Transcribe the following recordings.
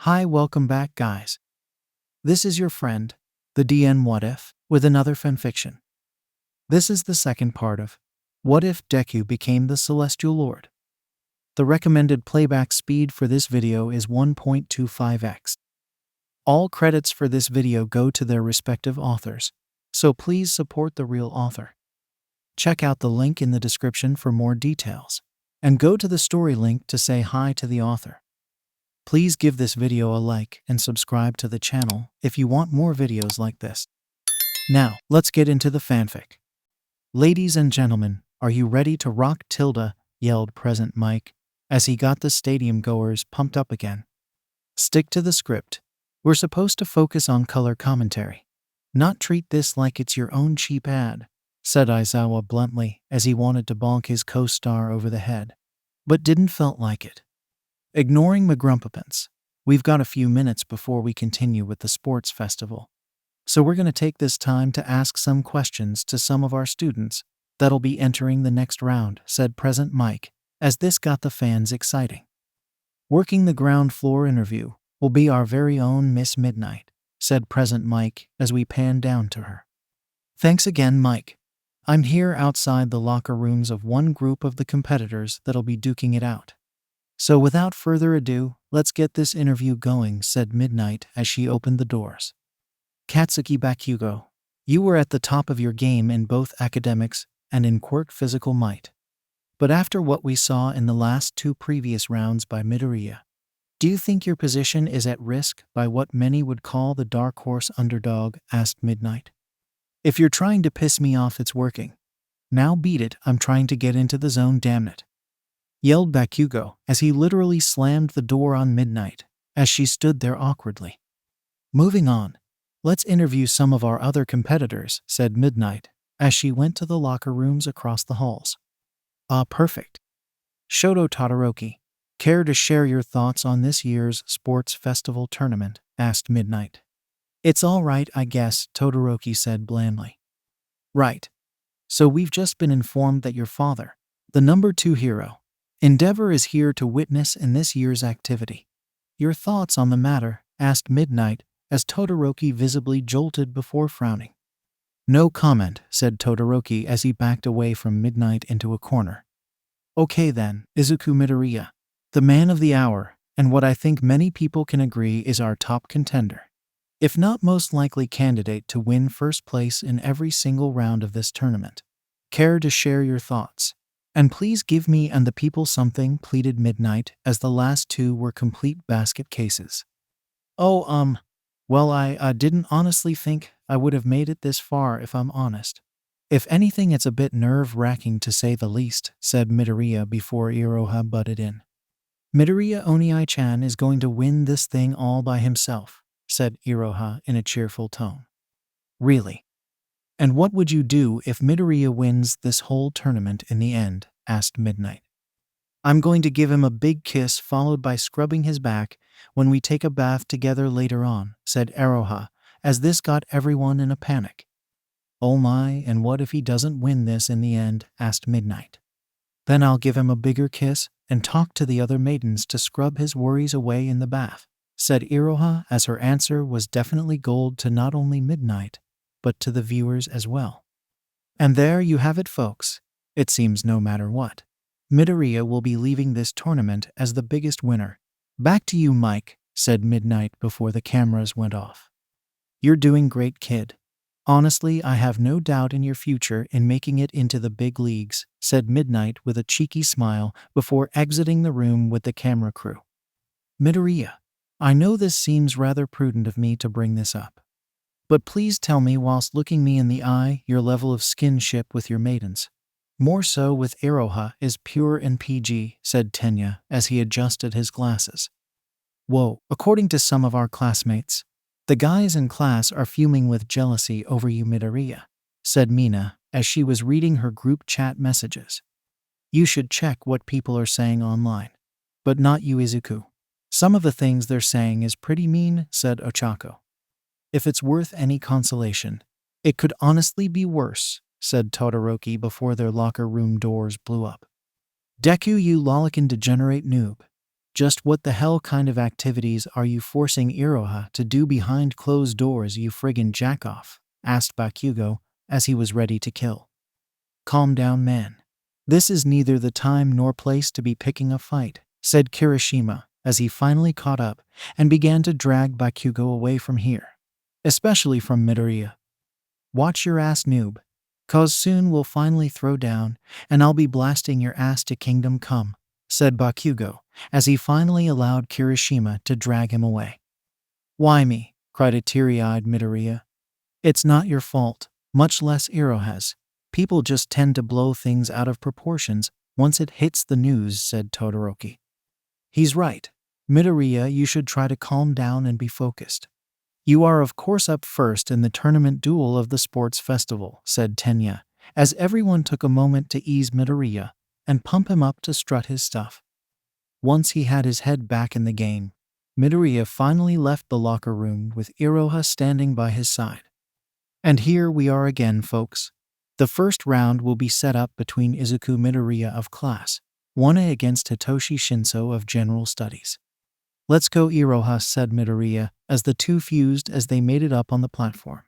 Hi, welcome back, guys. This is your friend, the DN WhatIf, with another fanfiction. This is the second part of What If Deku Became the Celestial Lord? The recommended playback speed for this video is 1.25x. All credits for this video go to their respective authors, so please support the real author. Check out the link in the description for more details, and go to the story link to say hi to the author. Please give this video a like and subscribe to the channel if you want more videos like this. Now, let's get into the fanfic. Ladies and gentlemen, are you ready to rock Tilda? Yelled Present Mike as he got the stadium goers pumped up again. Stick to the script. We're supposed to focus on color commentary, not treat this like it's your own cheap ad, said Aizawa bluntly as he wanted to bonk his co-star over the head, but didn't felt like it. Ignoring McGrumpapants, we've got a few minutes before we continue with the sports festival. So we're going to take this time to ask some questions to some of our students that'll be entering the next round, said Present Mike, as this got the fans exciting. Working the ground floor interview will be our very own Miss Midnight, said Present Mike as we panned down to her. Thanks again, Mike. I'm here outside the locker rooms of one group of the competitors that'll be duking it out. So without further ado, let's get this interview going, said Midnight as she opened the doors. Katsuki Bakugo, you were at the top of your game in both academics and in quirk physical might. But after what we saw in the last two previous rounds by Midoriya, do you think your position is at risk by what many would call the dark horse underdog? Asked Midnight. If you're trying to piss me off, it's working. Now beat it, I'm trying to get into the zone, damn it, yelled Bakugo as he literally slammed the door on Midnight as she stood there awkwardly. Moving on, let's interview some of our other competitors, said Midnight as she went to the locker rooms across the halls. Perfect. Shoto Todoroki, care to share your thoughts on this year's sports festival tournament? Asked Midnight. It's all right, I guess, Todoroki said blandly. Right. So we've just been informed that your father, the number 2 hero, Endeavor, is here to witness in this year's activity. Your thoughts on the matter? Asked Midnight as Todoroki visibly jolted before frowning. No comment, said Todoroki as he backed away from Midnight into a corner. Okay then, Izuku Midoriya, the man of the hour, and what I think many people can agree is our top contender, if not most likely candidate to win first place in every single round of this tournament. Care to share your thoughts? And please give me and the people something, pleaded Midnight as the last two were complete basket cases. Well, I didn't honestly think I would have made it this far, if I'm honest. If anything, it's a bit nerve-wracking to say the least, said Midoriya before Iroha butted in. Midoriya Oniai-chan is going to win this thing all by himself, said Iroha in a cheerful tone. Really? And what would you do if Midoriya wins this whole tournament in the end? Asked Midnight. I'm going to give him a big kiss followed by scrubbing his back when we take a bath together later on, said Iroha, as this got everyone in a panic. Oh my, and what if he doesn't win this in the end? Asked Midnight. Then I'll give him a bigger kiss and talk to the other maidens to scrub his worries away in the bath, said Iroha, as her answer was definitely gold to not only Midnight, but to the viewers as well. And there you have it, folks. It seems no matter what, Midoriya will be leaving this tournament as the biggest winner. Back to you, Mike, said Midnight before the cameras went off. You're doing great, kid. Honestly, I have no doubt in your future in making it into the big leagues, said Midnight with a cheeky smile before exiting the room with the camera crew. Midoriya, I know this seems rather prudent of me to bring this up, but please tell me whilst looking me in the eye your level of skinship with your maidens. More so with Iroha is pure and PG, said Tenya as he adjusted his glasses. Whoa, according to some of our classmates, the guys in class are fuming with jealousy over you, Midoriya, said Mina as she was reading her group chat messages. You should check what people are saying online. But not you, Izuku. Some of the things they're saying is pretty mean, said Ochako. If it's worth any consolation, it could honestly be worse, said Todoroki before their locker room doors blew up. Deku, you lolickin' degenerate noob. Just what the hell kind of activities are you forcing Iroha to do behind closed doors, you friggin' jackoff? Asked Bakugo as he was ready to kill. Calm down, man. This is neither the time nor place to be picking a fight, said Kirishima as he finally caught up and began to drag Bakugo away from here. Especially from Midoriya. Watch your ass, noob. 'Cause soon we'll finally throw down and I'll be blasting your ass to kingdom come, said Bakugo as he finally allowed Kirishima to drag him away. Why me? Cried a teary-eyed Midoriya. It's not your fault, much less Iroha's. People just tend to blow things out of proportions once it hits the news, said Todoroki. He's right. Midoriya, you should try to calm down and be focused. You are of course up first in the tournament duel of the sports festival, said Tenya, as everyone took a moment to ease Midoriya and pump him up to strut his stuff. Once he had his head back in the game, Midoriya finally left the locker room with Iroha standing by his side. And here we are again, folks. The first round will be set up between Izuku Midoriya of Class 1A against Hitoshi Shinso of General Studies. Let's go, Iroha, said Midoriya as the two fused as they made it up on the platform.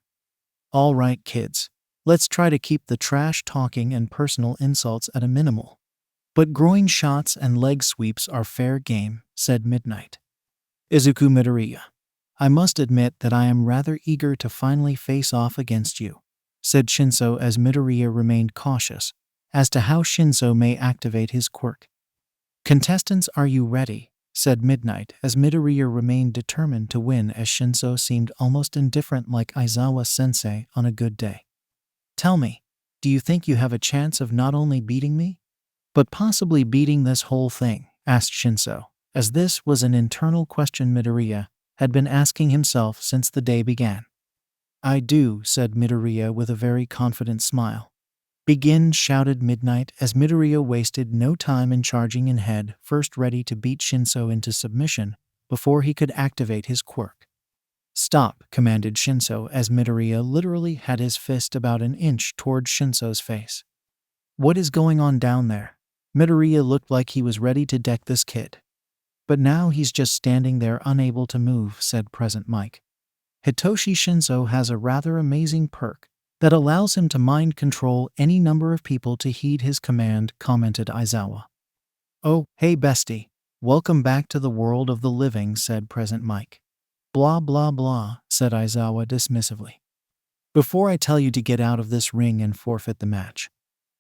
All right, kids. Let's try to keep the trash talking and personal insults at a minimal. But groin shots and leg sweeps are fair game, said Midnight. Izuku Midoriya. I must admit that I am rather eager to finally face off against you, said Shinso as Midoriya remained cautious as to how Shinso may activate his quirk. Contestants, are you ready? Said Midnight as Midoriya remained determined to win as Shinso seemed almost indifferent like Aizawa-sensei on a good day. Tell me, do you think you have a chance of not only beating me, but possibly beating this whole thing? Asked Shinso, as this was an internal question Midoriya had been asking himself since the day began. I do, said Midoriya with a very confident smile. Begin, shouted Midnight as Midoriya wasted no time in charging in head first, ready to beat Shinso into submission before he could activate his quirk. Stop, commanded Shinso as Midoriya literally had his fist about an inch toward Shinso's face. What is going on down there? Midoriya looked like he was ready to deck this kid. But now he's just standing there unable to move, said Present Mike. Hitoshi Shinso has a rather amazing perk that allows him to mind control any number of people to heed his command, commented Aizawa. Oh, hey bestie. Welcome back to the world of the living, said Present Mike. Blah blah blah, said Aizawa dismissively. Before I tell you to get out of this ring and forfeit the match,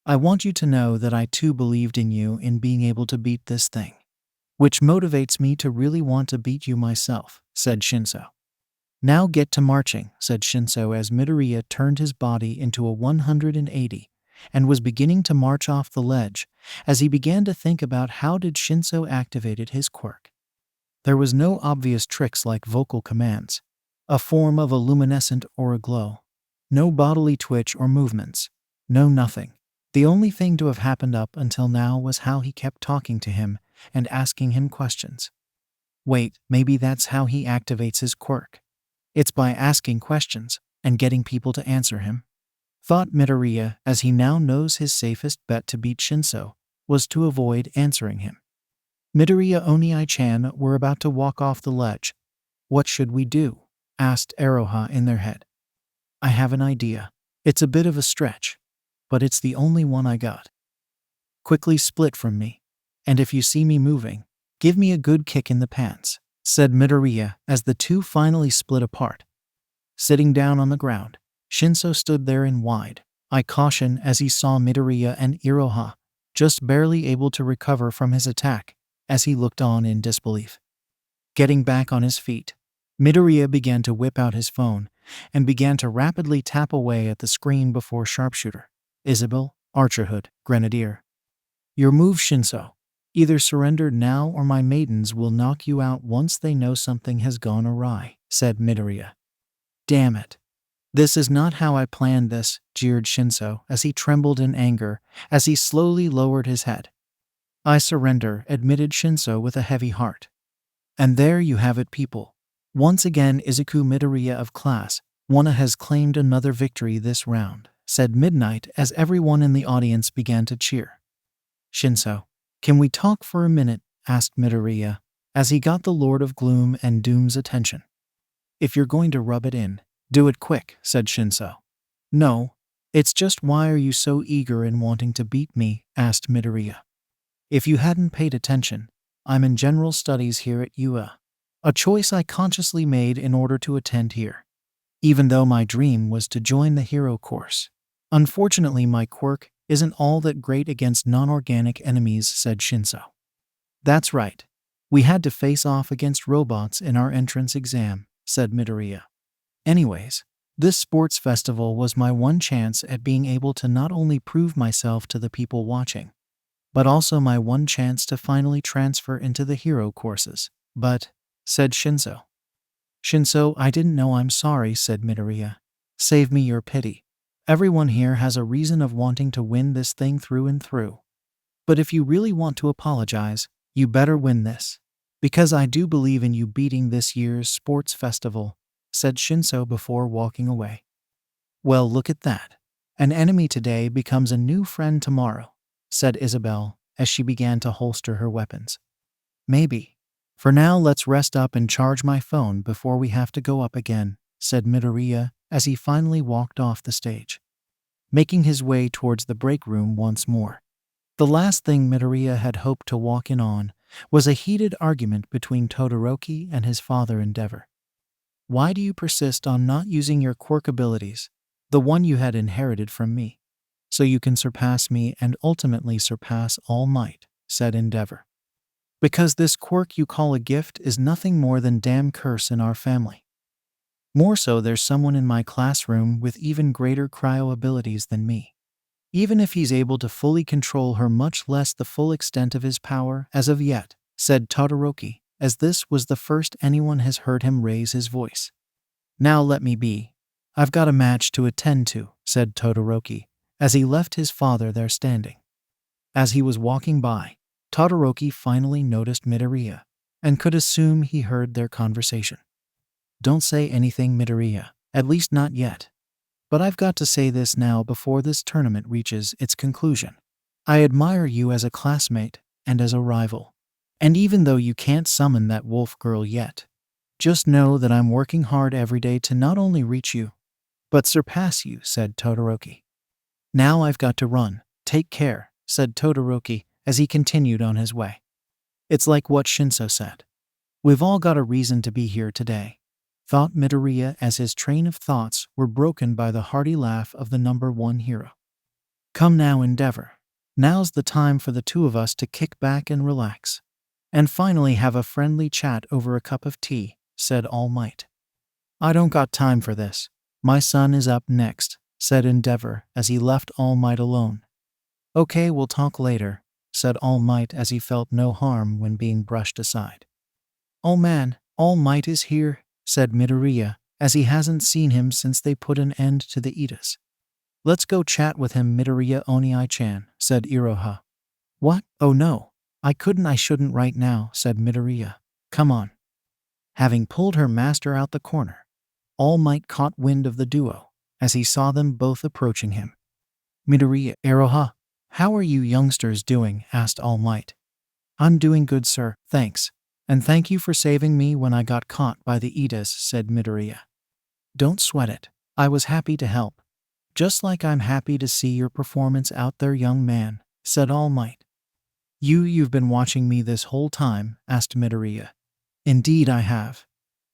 I want you to know that I too believed in you in being able to beat this thing. Which motivates me to really want to beat you myself, said Shinso. Now get to marching, said Shinso as Midoriya turned his body into a 180 and was beginning to march off the ledge as he began to think about how did Shinso activated his quirk. There was no obvious tricks like vocal commands, a form of a luminescent aura glow, no bodily twitch or movements, no nothing. The only thing to have happened up until now was how he kept talking to him and asking him questions. Wait, maybe that's how he activates his quirk. It's by asking questions and getting people to answer him, thought Midoriya as he now knows his safest bet to beat Shinso was to avoid answering him. Midoriya Onii-chan were about to walk off the ledge. What should we do? Asked Iroha in their head. I have an idea. It's a bit of a stretch, but it's the only one I got. Quickly split from me, and if you see me moving, give me a good kick in the pants, said Midoriya as the two finally split apart. Sitting down on the ground, Shinso stood there in wide-eyed caution as he saw Midoriya and Iroha just barely able to recover from his attack as he looked on in disbelief. Getting back on his feet, Midoriya began to whip out his phone and began to rapidly tap away at the screen before Sharpshooter, Isabel, Archerhood, Grenadier. Your move, Shinso. Either surrender now or my maidens will knock you out once they know something has gone awry, said Midoriya. Damn it. This is not how I planned this, jeered Shinso as he trembled in anger as he slowly lowered his head. I surrender, admitted Shinso with a heavy heart. And there you have it, people. Once again Izuku Midoriya of Class 1A has claimed another victory this round, said Midnight as everyone in the audience began to cheer. Shinso, can we talk for a minute? Asked Midoriya, as he got the Lord of Gloom and Doom's attention. "If you're going to rub it in, do it quick," said Shinso. "No, it's just why are you so eager in wanting to beat me?" asked Midoriya. "If you hadn't paid attention, I'm in general studies here at UA. A choice I consciously made in order to attend here, even though my dream was to join the hero course. Unfortunately, my quirk isn't all that great against non-organic enemies," said Shinso. "That's right. We had to face off against robots in our entrance exam," said Midoriya. "Anyways, this sports festival was my one chance at being able to not only prove myself to the people watching, but also my one chance to finally transfer into the hero courses." "But," said Shinso. "Shinso, I didn't know. I'm sorry," said Midoriya. "Save me your pity. Everyone here has a reason of wanting to win this thing through and through. But if you really want to apologize, you better win this, because I do believe in you beating this year's sports festival," said Shinso before walking away. "Well, look at that. An enemy today becomes a new friend tomorrow," said Isabel as she began to holster her weapons. "Maybe. For now, let's rest up and charge my phone before we have to go up again," said Midoriya as he finally walked off the stage, making his way towards the break room once more. The last thing Midoriya had hoped to walk in on was a heated argument between Todoroki and his father Endeavor. "Why do you persist on not using your quirk abilities, the one you had inherited from me, so you can surpass me and ultimately surpass All Might?" said Endeavor. "Because this quirk you call a gift is nothing more than damn curse in our family. More so, there's someone in my classroom with even greater cryo abilities than me. Even if he's able to fully control her, much less the full extent of his power as of yet," said Todoroki, as this was the first anyone has heard him raise his voice. "Now let me be. I've got a match to attend to," said Todoroki, as he left his father there standing. As he was walking by, Todoroki finally noticed Midoriya, and could assume he heard their conversation. "Don't say anything, Midoriya, at least not yet. But I've got to say this now before this tournament reaches its conclusion. I admire you as a classmate and as a rival. And even though you can't summon that wolf girl yet, just know that I'm working hard every day to not only reach you, but surpass you," said Todoroki. "Now I've got to run. Take care," said Todoroki as he continued on his way. "It's like what Shinso said. We've all got a reason to be here today," thought Midoriya as his train of thoughts were broken by the hearty laugh of the number one hero. "Come now, Endeavor. Now's the time for the two of us to kick back and relax, and finally have a friendly chat over a cup of tea," said All Might. "I don't got time for this. My son is up next," said Endeavor as he left All Might alone. "Okay, we'll talk later," said All Might as he felt no harm when being brushed aside. "Oh man, All Might is here," said Midoriya as he hasn't seen him since they put an end to the Idas. "Let's go chat with him, Midoriya Onii-chan," said Iroha. "What? Oh no. I shouldn't right now," said Midoriya. "Come on." Having pulled her master out the corner, All Might caught wind of the duo as he saw them both approaching him. "Midoriya, Iroha, how are you youngsters doing?" asked All Might. "I'm doing good, sir, thanks. And thank you for saving me when I got caught by the Idas," said Midoriya. "Don't sweat it. I was happy to help. Just like I'm happy to see your performance out there, young man," said All Might. You've been watching me this whole time?" asked Midoriya. "Indeed I have.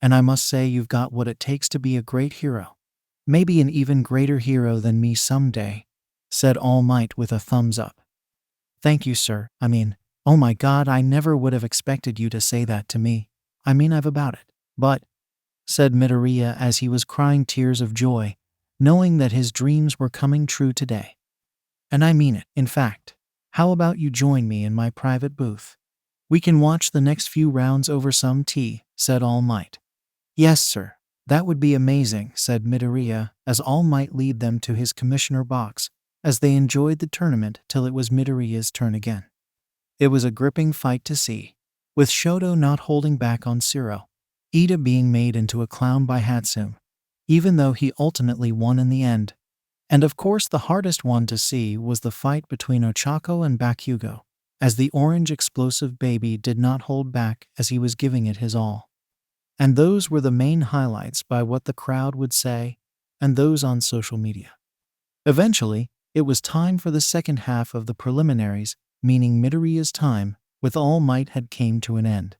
And I must say you've got what it takes to be a great hero. Maybe an even greater hero than me someday," said All Might with a thumbs up. "Thank you, sir. Oh my god, I never would have expected you to say that to me. I've about it. But," said Midoriya as he was crying tears of joy, knowing that his dreams were coming true today. "And I mean it. In fact, how about you join me in my private booth? We can watch the next few rounds over some tea," said All Might. "Yes, sir. That would be amazing," said Midoriya as All Might lead them to his commissioner box as they enjoyed the tournament till it was Midoriya's turn again. It was a gripping fight to see, with Shoto not holding back on Zero, Ida being made into a clown by Hatsune, even though he ultimately won in the end. And of course the hardest one to see was the fight between Ochako and Bakugo, as the orange explosive baby did not hold back as he was giving it his all. And those were the main highlights by what the crowd would say and those on social media. Eventually, it was time for the second half of the preliminaries, meaning Midoriya's time with All Might had came to an end.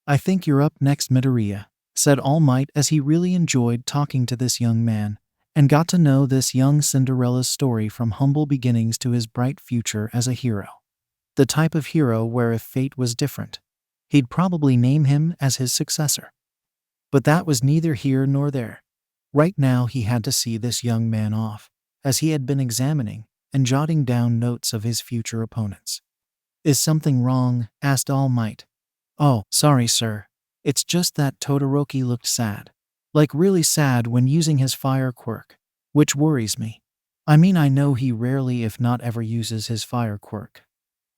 "I think you're up next, Midoriya," said All Might as he really enjoyed talking to this young man and got to know this young Cinderella's story from humble beginnings to his bright future as a hero. The type of hero where if fate was different, he'd probably name him as his successor. But that was neither here nor there. Right now he had to see this young man off, as he had been examining and jotting down notes of his future opponents. "Is something wrong?" asked All Might. "Oh, sorry sir. It's just that Todoroki looked sad. Like really sad when using his fire quirk, which worries me. I mean, I know he rarely if not ever uses his fire quirk.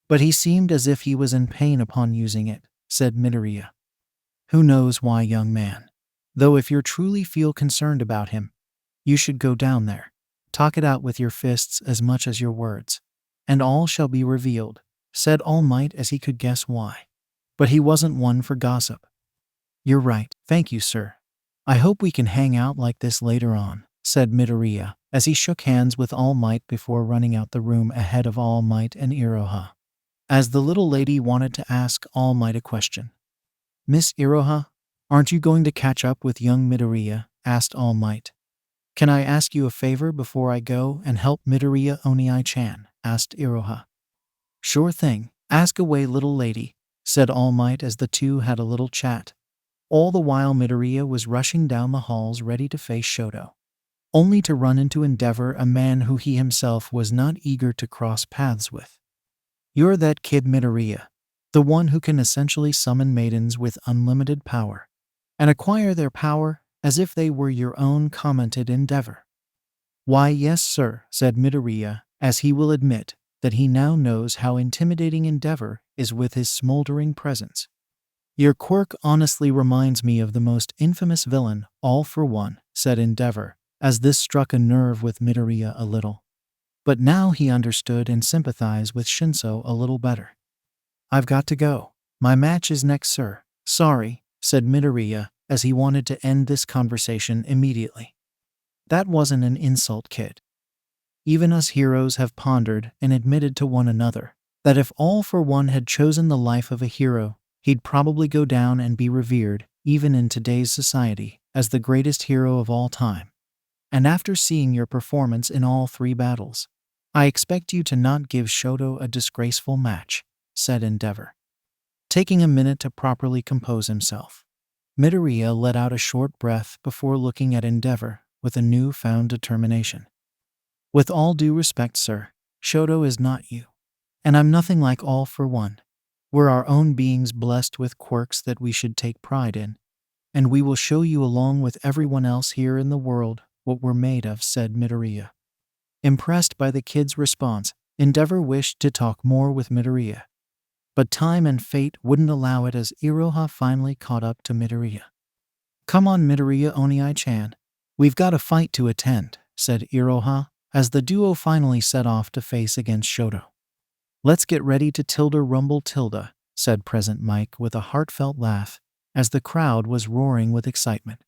But he seemed as if he was in pain upon using it," said Midoriya. "Who knows why, young man? Though if you truly feel concerned about him, you should go down there. Talk it out with your fists as much as your words, and all shall be revealed," said All Might as he could guess why. But he wasn't one for gossip. "You're right, thank you sir. I hope we can hang out like this later on," said Midoriya as he shook hands with All Might before running out the room ahead of All Might and Iroha. As the little lady wanted to ask All Might a question. "Miss Iroha, aren't you going to catch up with young Midoriya?" asked All Might. "Can I ask you a favor before I go and help Midoriya Onii-chan?" asked Iroha. "Sure thing, ask away, little lady," said All Might as the two had a little chat. All the while Midoriya was rushing down the halls ready to face Shoto, only to run into Endeavor, a man who he himself was not eager to cross paths with. "You're that kid Midoriya, the one who can essentially summon maidens with unlimited power and acquire their power as if they were your own," commented Endeavor. "Why yes sir," said Midoriya, as he will admit that he now knows how intimidating Endeavor is with his smoldering presence. "Your quirk honestly reminds me of the most infamous villain, All for One," said Endeavor, as this struck a nerve with Midoriya a little. But now he understood and sympathized with Shinso a little better. "I've got to go. My match is next sir." "Sorry," said Midoriya as he wanted to end this conversation immediately. "That wasn't an insult, kid. Even us heroes have pondered and admitted to one another that if All for One had chosen the life of a hero, he'd probably go down and be revered, even in today's society, as the greatest hero of all time. And after seeing your performance in all 3 battles, I expect you to not give Shoto a disgraceful match," said Endeavor. Taking a minute to properly compose himself, Midoriya let out a short breath before looking at Endeavor with a newfound determination. "With all due respect, sir, Shoto is not you. And I'm nothing like All for One. We're our own beings blessed with quirks that we should take pride in, and we will show you along with everyone else here in the world what we're made of," said Midoriya. Impressed by the kid's response, Endeavor wished to talk more with Midoriya. But time and fate wouldn't allow it as Iroha finally caught up to Midoriya. "Come on, Midoriya Onii-chan. We've got a fight to attend," said Iroha, as the duo finally set off to face against Shoto. "Let's get ready to rumble tilde," said Present Mike with a heartfelt laugh, as the crowd was roaring with excitement.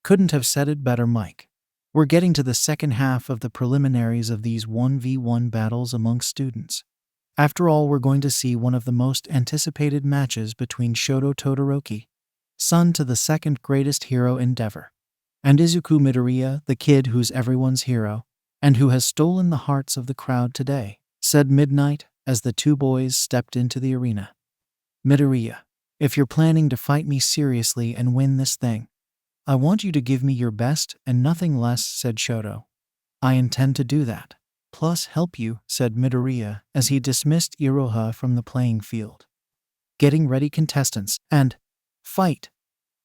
"Couldn't have said it better, Mike. We're getting to the second half of the preliminaries of these 1v1 battles amongst students. After all, we're going to see one of the most anticipated matches between Shoto Todoroki, son to the second greatest hero Endeavor, and Izuku Midoriya, the kid who's everyone's hero, and who has stolen the hearts of the crowd today," said Midnight as the two boys stepped into the arena. "Midoriya, if you're planning to fight me seriously and win this thing, I want you to give me your best and nothing less," said Shoto. "I intend to do that. Plus help you," said Midoriya as he dismissed Iroha from the playing field. "Getting ready, contestants, and fight!"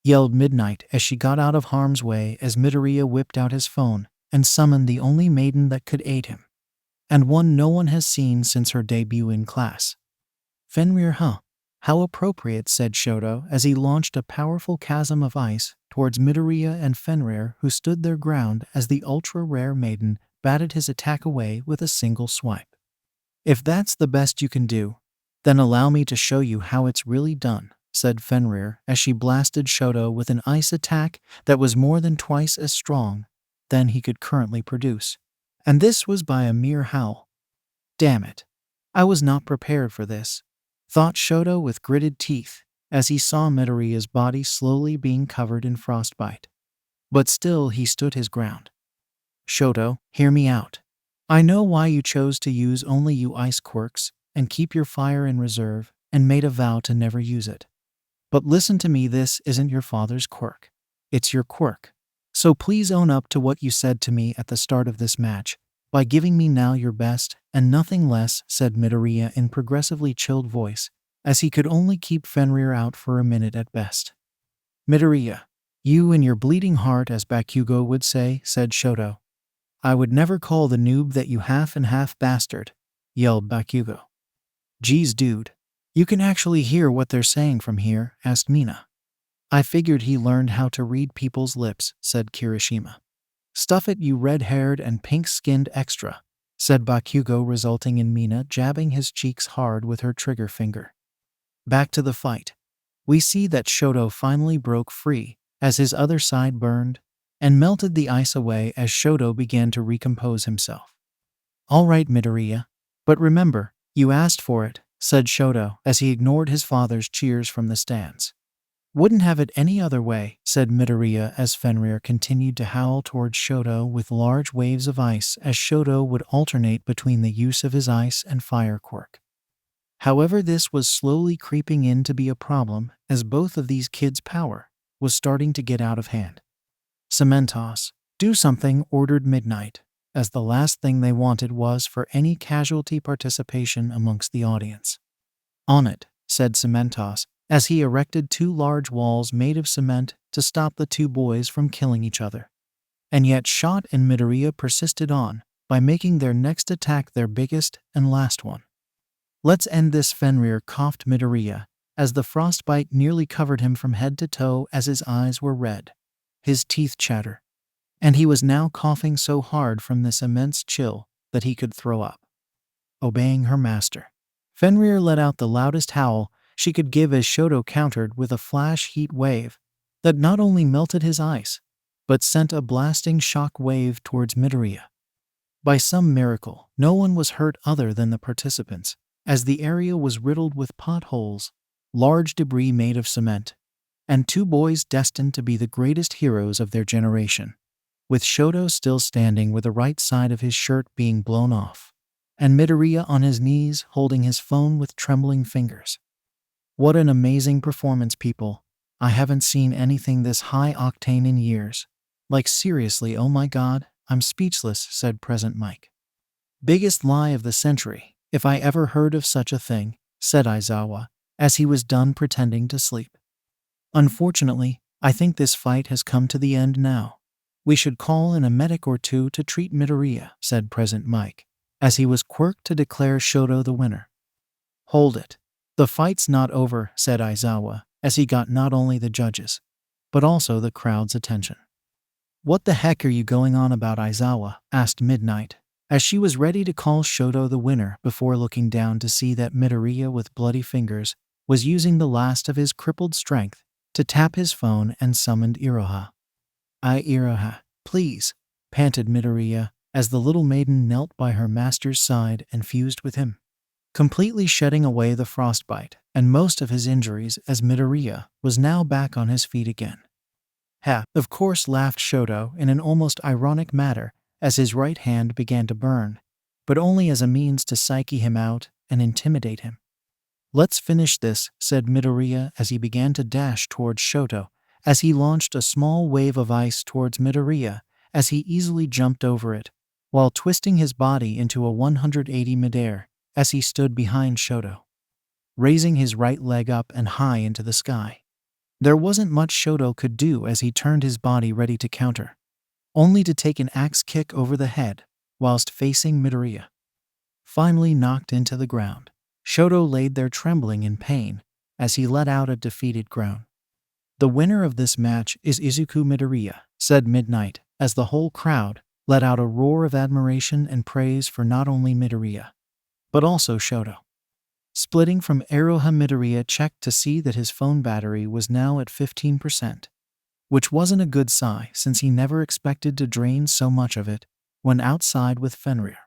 yelled Midnight as she got out of harm's way as Midoriya whipped out his phone and summoned the only maiden that could aid him, and one no one has seen since her debut in class. "Fenrir, huh? How appropriate," said Shoto as he launched a powerful chasm of ice towards Midoriya and Fenrir, who stood their ground as the ultra-rare maiden batted his attack away with a single swipe. "If that's the best you can do, Then allow me to show you how it's really done, said Fenrir as she blasted Shoto with an ice attack that was more than twice as strong than he could currently produce. And this was by a mere howl. Damn it. I was not prepared for this, thought Shoto with gritted teeth as he saw Midoriya's body slowly being covered in frostbite. But still he stood his ground. Shoto, hear me out. I know why you chose to use only you ice quirks and keep your fire in reserve and made a vow to never use it. But listen to me, this isn't your father's quirk. It's your quirk. So please own up to what you said to me at the start of this match by giving me now your best and nothing less, said Midoriya in progressively chilled voice, as he could only keep Fenrir out for a minute at best. Midoriya, you and your bleeding heart, as Bakugo would say, said Shoto. I would never call the noob that you half and half bastard, yelled Bakugo. Geez dude, you can actually hear what they're saying from here, asked Mina. I figured he learned how to read people's lips, said Kirishima. Stuff it, you red-haired and pink-skinned extra, said Bakugo, resulting in Mina jabbing his cheeks hard with her trigger finger. Back to the fight. We see that Shoto finally broke free as his other side burned and melted the ice away as Shoto began to recompose himself. All right, Midoriya, but remember, you asked for it, said Shoto as he ignored his father's cheers from the stands. Wouldn't have it any other way, said Midoriya as Fenrir continued to howl towards Shoto with large waves of ice as Shoto would alternate between the use of his ice and fire quirk. However, this was slowly creeping in to be a problem as both of these kids' power was starting to get out of hand. Cementos, do something, ordered Midnight, as the last thing they wanted was for any casualty participation amongst the audience. On it, said Cementos, as he erected two large walls made of cement to stop the two boys from killing each other. And yet Shot and Midoriya persisted on by making their next attack their biggest and last one. Let's end this, Fenrir coughed Midoriya, as the frostbite nearly covered him from head to toe as his eyes were red, his teeth chatter, and he was now coughing so hard from this immense chill that he could throw up. Obeying her master, Fenrir let out the loudest howl she could give as Shoto countered with a flash heat wave that not only melted his ice, but sent a blasting shock wave towards Midoriya. By some miracle, no one was hurt other than the participants, as the area was riddled with potholes, large debris made of cement, and two boys destined to be the greatest heroes of their generation, with Shoto still standing with the right side of his shirt being blown off, and Midoriya on his knees holding his phone with trembling fingers. What an amazing performance, people. I haven't seen anything this high-octane in years. Like seriously, oh my god, I'm speechless, said Present Mike. Biggest lie of the century, if I ever heard of such a thing, said Aizawa, as he was done pretending to sleep. Unfortunately, I think this fight has come to the end now. We should call in a medic or two to treat Midoriya, said Present Mike, as he was quirked to declare Shoto the winner. Hold it. The fight's not over, said Aizawa, as he got not only the judges, but also the crowd's attention. What the heck are you going on about, Aizawa? Asked Midnight, as she was ready to call Shoto the winner before looking down to see that Midoriya with bloody fingers was using the last of his crippled strength to tap his phone and summoned Iroha. Iroha, please, panted Midoriya as the little maiden knelt by her master's side and fused with him, completely shedding away the frostbite and most of his injuries as Midoriya was now back on his feet again. Ha, of course, laughed Shoto in an almost ironic manner as his right hand began to burn, but only as a means to psyche him out and intimidate him. Let's finish this, said Midoriya as he began to dash towards Shoto, as he launched a small wave of ice towards Midoriya as he easily jumped over it, while twisting his body into a 180 midair as he stood behind Shoto, raising his right leg up and high into the sky. There wasn't much Shoto could do as he turned his body ready to counter, only to take an axe kick over the head whilst facing Midoriya. Finally knocked into the ground, Shoto laid there trembling in pain as he let out a defeated groan. The winner of this match is Izuku Midoriya, said Midnight, as the whole crowd let out a roar of admiration and praise for not only Midoriya, but also Shoto. Splitting from Aroha, Midoriya checked to see that his phone battery was now at 15%, which wasn't a good sign since he never expected to drain so much of it when outside with Fenrir.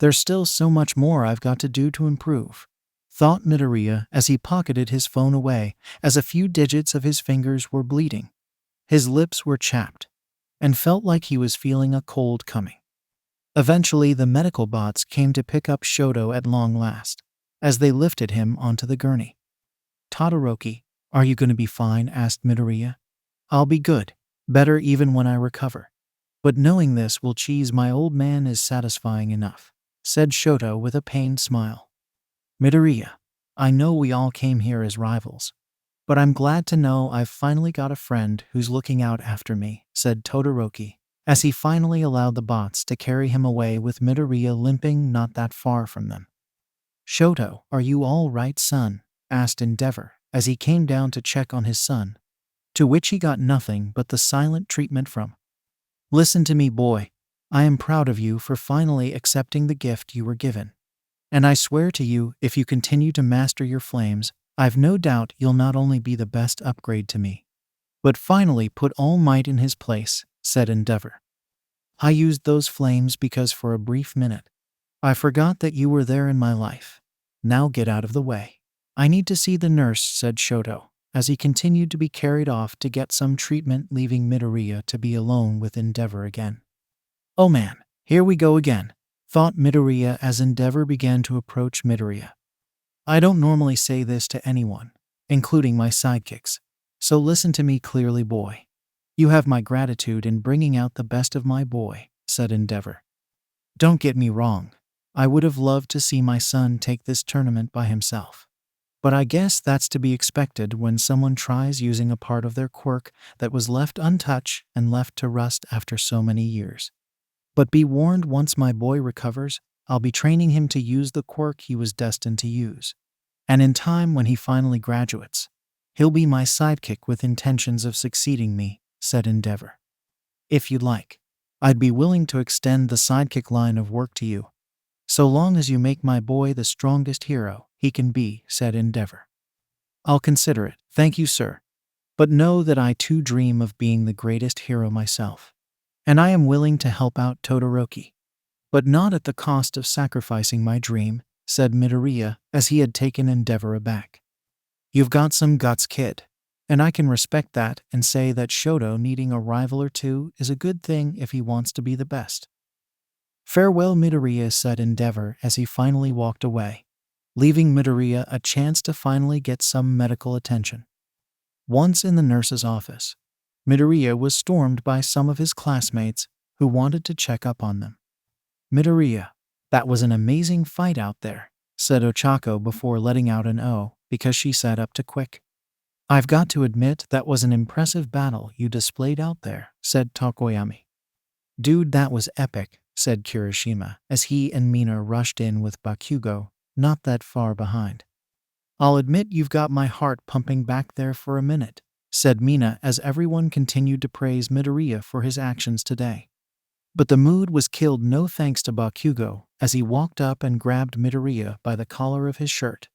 There's still so much more I've got to do to improve, thought Midoriya as he pocketed his phone away as a few digits of his fingers were bleeding. His lips were chapped and felt like he was feeling a cold coming. Eventually, the medical bots came to pick up Shoto at long last, as they lifted him onto the gurney. Todoroki, are you going to be fine? Asked Midoriya. I'll be good, better even when I recover. But knowing this will cheese my old man is satisfying enough, said Shoto with a pained smile. Midoriya, I know we all came here as rivals, but I'm glad to know I've finally got a friend who's looking out after me, said Todoroki, as he finally allowed the bots to carry him away with Midoriya limping not that far from them. Shoto, are you all right, son? Asked Endeavor as he came down to check on his son, to which he got nothing but the silent treatment from. Listen to me, boy. I am proud of you for finally accepting the gift you were given. And I swear to you, if you continue to master your flames, I've no doubt you'll not only be the best upgrade to me, but finally put All Might in his place, said Endeavor. I used those flames because for a brief minute, I forgot that you were there in my life. Now get out of the way. I need to see the nurse, said Shoto, as he continued to be carried off to get some treatment, leaving Midoriya to be alone with Endeavor again. Oh man, here we go again, thought Midoriya as Endeavor began to approach Midoriya. I don't normally say this to anyone, including my sidekicks, so listen to me clearly, boy. You have my gratitude in bringing out the best of my boy, said Endeavor. Don't get me wrong, I would have loved to see my son take this tournament by himself. But I guess that's to be expected when someone tries using a part of their quirk that was left untouched and left to rust after so many years. But be warned, once my boy recovers, I'll be training him to use the quirk he was destined to use. And in time, when he finally graduates, he'll be my sidekick with intentions of succeeding me, said Endeavor. If you'd like, I'd be willing to extend the sidekick line of work to you, so long as you make my boy the strongest hero he can be, said Endeavor. I'll consider it, thank you, sir. But know that I too dream of being the greatest hero myself. And I am willing to help out Todoroki. But not at the cost of sacrificing my dream, said Midoriya as he had taken Endeavor aback. You've got some guts, kid. And I can respect that and say that Shoto needing a rival or two is a good thing if he wants to be the best. Farewell, Midoriya, said Endeavor as he finally walked away, leaving Midoriya a chance to finally get some medical attention. Once in the nurse's office, Midoriya was stormed by some of his classmates who wanted to check up on them. Midoriya, that was an amazing fight out there, said Ochako before letting out an O because she sat up too quick. I've got to admit that was an impressive battle you displayed out there, said Tokoyami. Dude, that was epic, said Kirishima as he and Mina rushed in with Bakugo, not that far behind. I'll admit you've got my heart pumping back there for a minute, said Mina as everyone continued to praise Midoriya for his actions today. But the mood was killed no thanks to Bakugo as he walked up and grabbed Midoriya by the collar of his shirt.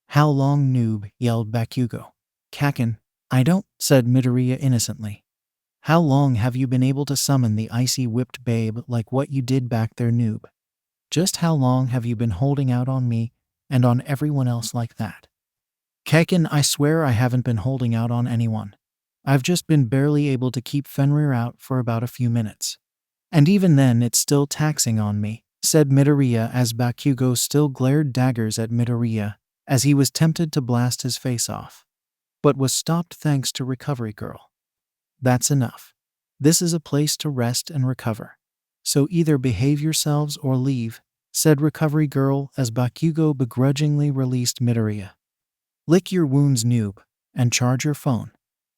How long, noob, yelled Bakugo. Kaken, I don't, said Midoriya innocently. How long have you been able to summon the icy whipped babe like what you did back there, noob? Just how long have you been holding out on me and on everyone else like that? Kaken, I swear I haven't been holding out on anyone. I've just been barely able to keep Fenrir out for about a few minutes. And even then it's still taxing on me, said Midoriya as Bakugo still glared daggers at Midoriya as he was tempted to blast his face off, but was stopped thanks to Recovery Girl. That's enough. This is a place to rest and recover. So either behave yourselves or leave, said Recovery Girl as Bakugo begrudgingly released Midoriya. Lick your wounds, noob, and charge your phone.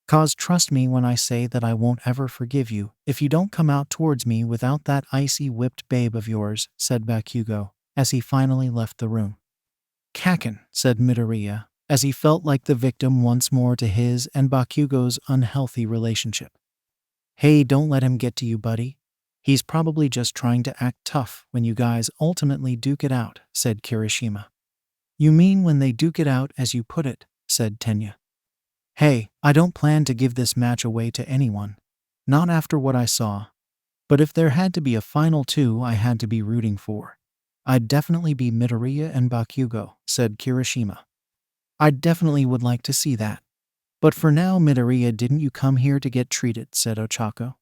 Cause trust me when I say that I won't ever forgive you if you don't come out towards me without that icy whipped babe of yours, said Bakugo as he finally left the room. Kaken, said Midoriya as he felt like the victim once more to his and Bakugo's unhealthy relationship. Hey, don't let him get to you, buddy. He's probably just trying to act tough when you guys ultimately duke it out, said Kirishima. You mean when they duke it out, as you put it, said Tenya. Hey, I don't plan to give this match away to anyone. Not after what I saw. But if there had to be a final two I had to be rooting for, I'd definitely be Midoriya and Bakugo, said Kirishima. I definitely would like to see that. But for now, Midoriya, didn't you come here to get treated, said Ochako.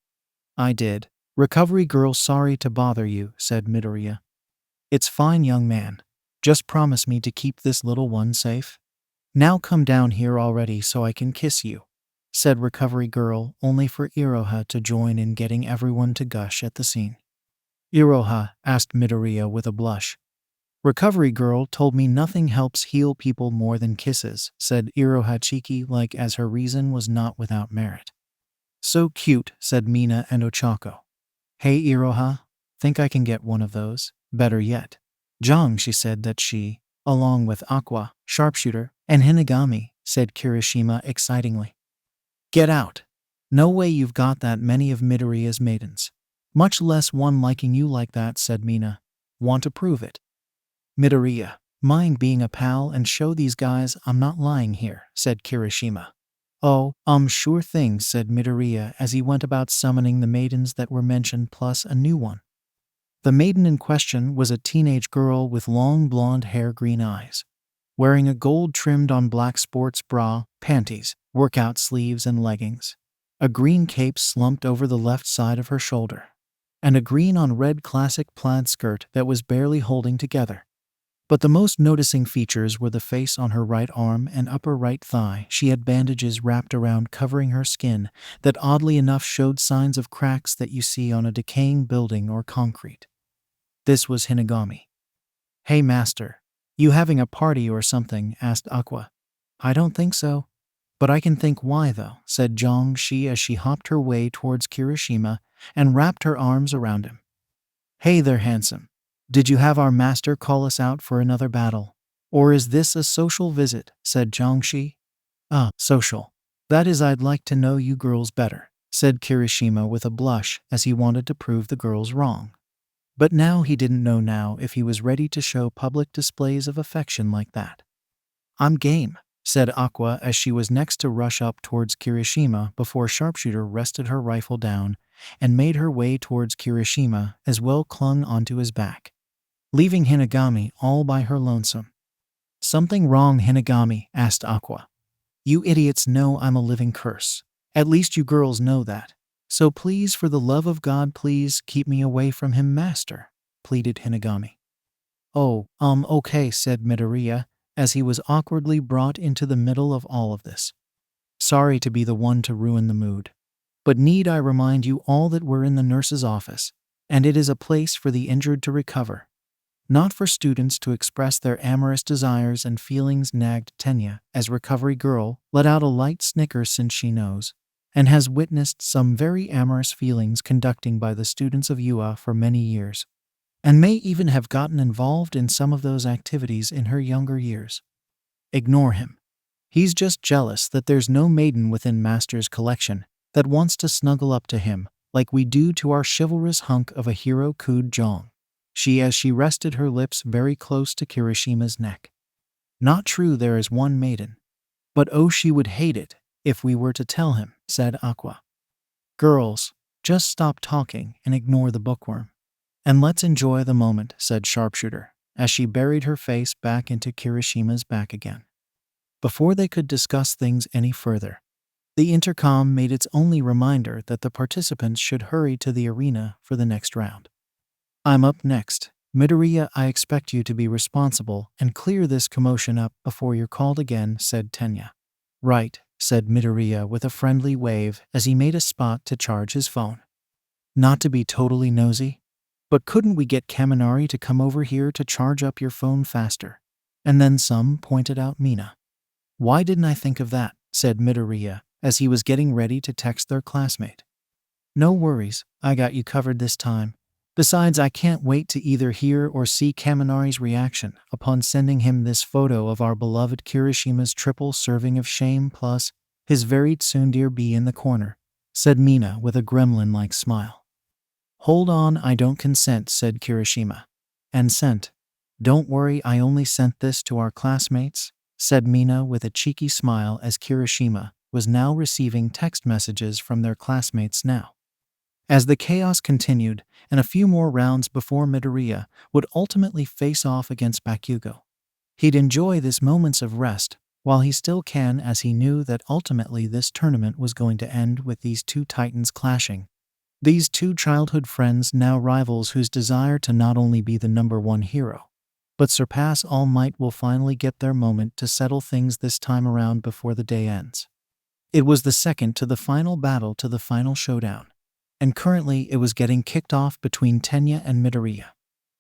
I did. Recovery girl, sorry to bother you, said Midoriya. It's fine, young man. Just promise me to keep this little one safe. Now come down here already so I can kiss you, said Recovery Girl, only for Iroha to join in getting everyone to gush at the scene. Iroha, asked Midoriya with a blush. Recovery Girl told me nothing helps heal people more than kisses, said Iroha cheeky-like, as her reason was not without merit. So cute, said Mina and Ochako. Hey Iroha, think I can get one of those? Better yet, Jong, she said that she, along with Aqua, Sharpshooter, and Hinagami, said Kirishima excitingly. Get out. No way you've got that many of Midoriya's maidens. Much less one liking you like that, said Mina. Want to prove it? Midoriya, mind being a pal and show these guys I'm not lying here, said Kirishima. Oh, sure thing, said Midoriya as he went about summoning the maidens that were mentioned plus a new one. The maiden in question was a teenage girl with long blonde hair, green eyes, wearing a gold-trimmed-on black sports bra, panties, workout sleeves and leggings, a green cape slumped over the left side of her shoulder, and a green-on-red classic plaid skirt that was barely holding together. But the most noticing features were the face on her right arm and upper right thigh. She had bandages wrapped around, covering her skin, that oddly enough showed signs of cracks that you see on a decaying building or concrete. This was Hinagami. Hey master, you having a party or something? Asked Aqua. I don't think so. But I can think why though, said Jong-shi as she hopped her way towards Kirishima and wrapped her arms around him. Hey there, handsome. Did you have our master call us out for another battle? Or is this a social visit? Said Jong-shi. Social. That is, I'd like to know you girls better, said Kirishima with a blush as he wanted to prove the girls wrong. But now he didn't know now if he was ready to show public displays of affection like that. I'm game, said Aqua as she was next to rush up towards Kirishima before Sharpshooter rested her rifle down and made her way towards Kirishima as well, clung onto his back, leaving Hinagami all by her lonesome. Something wrong, Hinagami? Asked Aqua. You idiots know I'm a living curse. At least you girls know that. So please, for the love of God, please keep me away from him, master, pleaded Hinagami. Oh, okay, said Midoriya, as he was awkwardly brought into the middle of all of this. Sorry to be the one to ruin the mood. But need I remind you all that we're in the nurse's office, and it is a place for the injured to recover, not for students to express their amorous desires and feelings, nagged Tenya, as Recovery Girl let out a light snicker, since she knows and has witnessed some very amorous feelings conducting by the students of UA for many years, and may even have gotten involved in some of those activities in her younger years. Ignore him. He's just jealous that there's no maiden within Master's collection that wants to snuggle up to him like we do to our chivalrous hunk of a hero, cooed Jong, as she rested her lips very close to Kirishima's neck. Not true, there is one maiden. But oh, she would hate it if we were to tell him, said Aqua. Girls, just stop talking and ignore the bookworm. And let's enjoy the moment, said Sharpshooter, as she buried her face back into Kirishima's back again. Before they could discuss things any further, the intercom made its only reminder that the participants should hurry to the arena for the next round. I'm up next. Midoriya, I expect you to be responsible and clear this commotion up before you're called again, said Tenya. Right, said Midoriya with a friendly wave as he made a spot to charge his phone. Not to be totally nosy, but couldn't we get Kaminari to come over here to charge up your phone faster? And then some, pointed out Mina. Why didn't I think of that? Said Midoriya as he was getting ready to text their classmate. No worries, I got you covered this time. Besides, I can't wait to either hear or see Kaminari's reaction upon sending him this photo of our beloved Kirishima's triple serving of shame plus his very tsundere bee in the corner, said Mina with a gremlin-like smile. Hold on, I don't consent, said Kirishima. And sent. Don't worry, I only sent this to our classmates, said Mina with a cheeky smile as Kirishima was now receiving text messages from their classmates now. As the chaos continued, and a few more rounds before Midoriya would ultimately face off against Bakugo. He'd enjoy this moments of rest while he still can, as he knew that ultimately this tournament was going to end with these two titans clashing. These two childhood friends, now rivals whose desire to not only be the #1 hero, but surpass all might, will finally get their moment to settle things this time around before the day ends. It was the second to the final battle, to the final showdown, and currently it was getting kicked off between Tenya and Midoriya,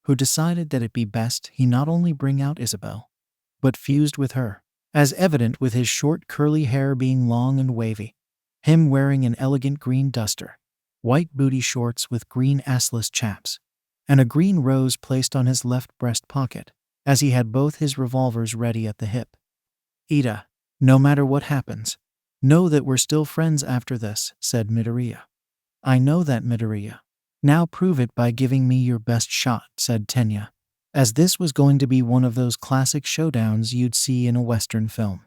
who decided that it'd be best he not only bring out Isabel, but fused with her, as evident with his short curly hair being long and wavy, him wearing an elegant green duster, white booty shorts with green assless chaps, and a green rose placed on his left breast pocket, as he had both his revolvers ready at the hip. "Ida, no matter what happens, know that we're still friends after this," said Midoriya. "I know that, Midoriya. Now prove it by giving me your best shot," said Tenya, as this was going to be one of those classic showdowns you'd see in a Western film.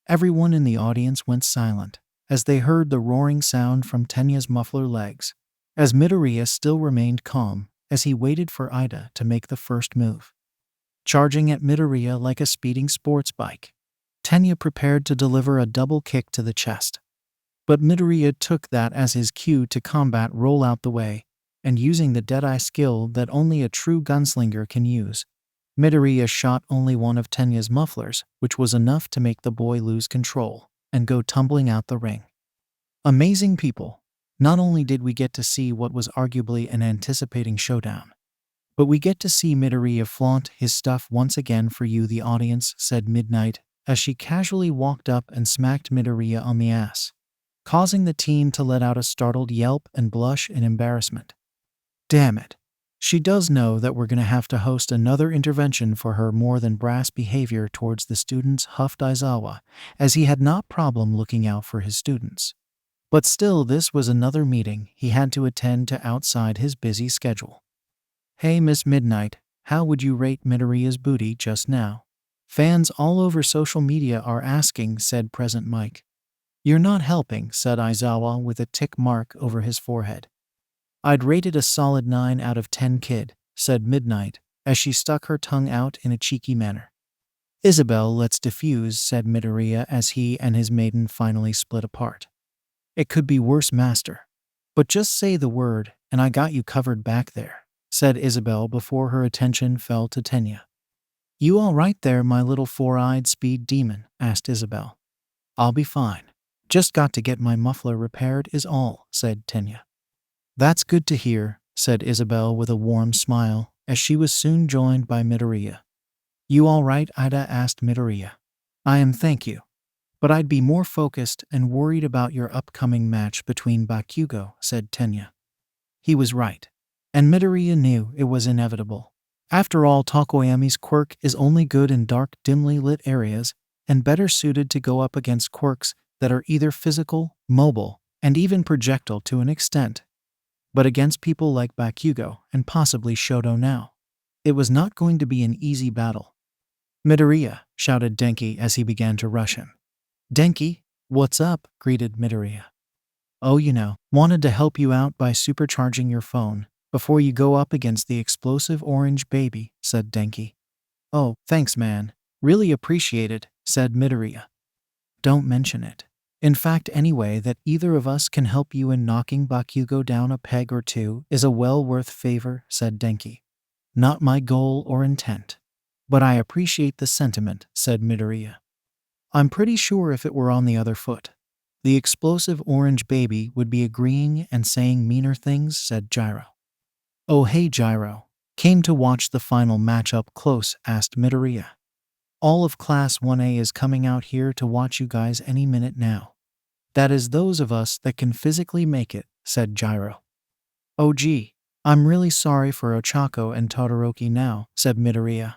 Everyone in the audience went silent as they heard the roaring sound from Tenya's muffler legs, as Midoriya still remained calm as he waited for Ida to make the first move. Charging at Midoriya like a speeding sports bike, Tenya prepared to deliver a double kick to the chest. But Midoriya took that as his cue to combat, roll out the way, and using the Deadeye skill that only a true gunslinger can use, Midoriya shot only one of Tenya's mufflers, which was enough to make the boy lose control and go tumbling out the ring. Amazing people, not only did we get to see what was arguably an anticipating showdown, but we get to see Midoriya flaunt his stuff once again for you, the audience, said Midnight, as she casually walked up and smacked Midoriya on the ass, causing the team to let out a startled yelp and blush in embarrassment. "Damn it. She does know that we're going to have to host another intervention for her more than brass behavior towards the students," huffed Aizawa, as he had not problem looking out for his students. But still, this was another meeting he had to attend to outside his busy schedule. "Hey Miss Midnight, how would you rate Midoriya's booty just now? Fans all over social media are asking," said Present Mike. "You're not helping," said Aizawa with a tick mark over his forehead. "I'd rate it a solid 9 out of 10, kid," said Midnight, as she stuck her tongue out in a cheeky manner. "Isabel, let's diffuse," said Midoriya as he and his maiden finally split apart. "It could be worse, master. But just say the word, and I got you covered back there," said Isabel before her attention fell to Tenya. "You all right there, my little four-eyed speed demon?" asked Isabel. "I'll be fine. Just got to get my muffler repaired is all," said Tenya. "That's good to hear," said Isabel with a warm smile, as she was soon joined by Midoriya. "You all right, Ida?" asked Midoriya. "I am, thank you. But I'd be more focused and worried about your upcoming match between Bakugo," said Tenya. He was right, and Midoriya knew it was inevitable. After all, Tokoyami's quirk is only good in dark, dimly lit areas, and better suited to go up against quirks that are either physical, mobile, and even projectile to an extent. But against people like Bakugo and possibly Shoto now, it was not going to be an easy battle. "Midoriya," shouted Denki as he began to rush him. "Denki, what's up?" greeted Midoriya. "Oh, wanted to help you out by supercharging your phone before you go up against the explosive orange baby," said Denki. "Oh, thanks man. Really appreciate it," said Midoriya. "Don't mention it. In fact, anyway that either of us can help you in knocking Bakugo down a peg or two is a well worth favor," said Denki. "Not my goal or intent. But I appreciate the sentiment," said Midoriya. "I'm pretty sure if it were on the other foot, the explosive orange baby would be agreeing and saying meaner things," said Gyro. "Oh hey Gyro, came to watch the final match up close?" asked Midoriya. "All of Class 1A is coming out here to watch you guys any minute now. That is those of us that can physically make it," said Gyro. "Oh gee, I'm really sorry for Ochako and Todoroki now," said Midoriya.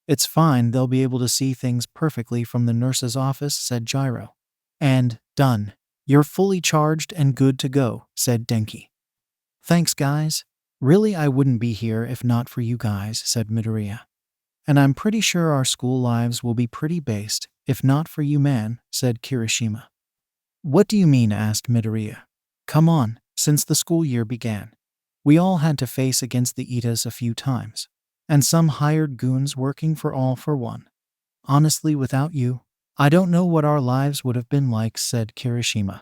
"It's fine, they'll be able to see things perfectly from the nurse's office," said Gyro. "And, done. You're fully charged and good to go," said Denki. "Thanks guys. Really I wouldn't be here if not for you guys," said Midoriya. And I'm pretty sure our school lives will be pretty based, if not for you man, said Kirishima. What do you mean? Asked Midoriya. Come on, since the school year began, we all had to face against the Itas a few times. And some hired goons working for All for One. Honestly, without you, I don't know what our lives would have been like, said Kirishima.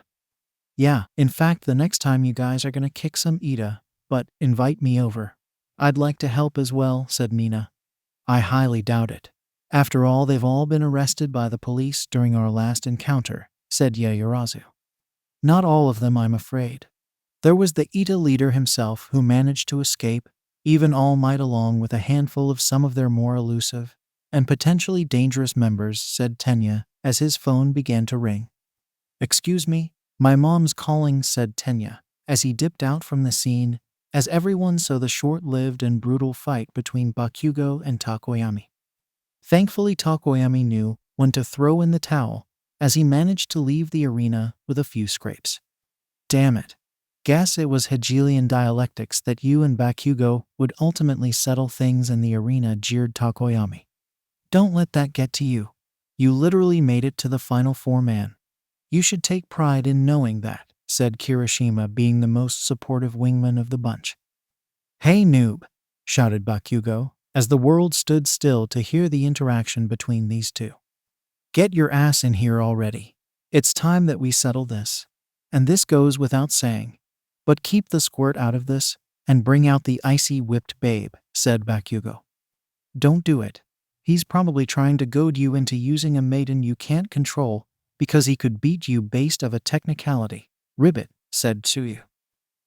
Yeah, in fact, the next time you guys are gonna kick some Ita, but invite me over. I'd like to help as well, said Mina. I highly doubt it. After all, they've all been arrested by the police during our last encounter, said Yaoyorozu. Not all of them, I'm afraid. There was the Ita leader himself who managed to escape, even All Might, along with a handful of some of their more elusive and potentially dangerous members, said Tenya as his phone began to ring. Excuse me, my mom's calling, said Tenya as he dipped out from the scene, as everyone saw the short-lived and brutal fight between Bakugo and Tokoyami. Thankfully, Tokoyami knew when to throw in the towel, as he managed to leave the arena with a few scrapes. Damn it. Guess it was Hegelian dialectics that you and Bakugo would ultimately settle things in the arena, jeered Tokoyami. Don't let that get to you. You literally made it to the final four, man. You should take pride in knowing that, said Kirishima, being the most supportive wingman of the bunch. Hey noob, shouted Bakugo, as the world stood still to hear the interaction between these two. Get your ass in here already. It's time that we settle this. And this goes without saying. But keep the squirt out of this, and bring out the icy whipped babe, said Bakugo. Don't do it. He's probably trying to goad you into using a maiden you can't control, because he could beat you based of a technicality. Ribbit, said Tsuyu.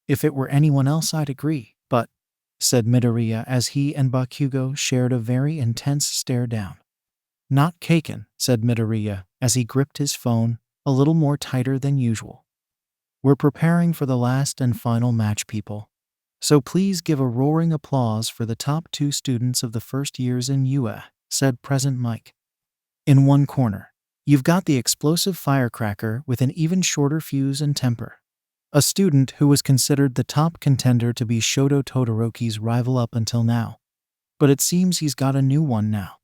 If it were anyone else I'd agree, but, said Midoriya as he and Bakugo shared a very intense stare down. Not Kaken, said Midoriya as he gripped his phone a little more tighter than usual. We're preparing for the last and final match, people. So please give a roaring applause for the top 2 students of the first years in UA, said Present Mike. In one corner, you've got the explosive firecracker with an even shorter fuse and temper. A student who was considered the top contender to be Shoto Todoroki's rival up until now. But it seems he's got a new one now.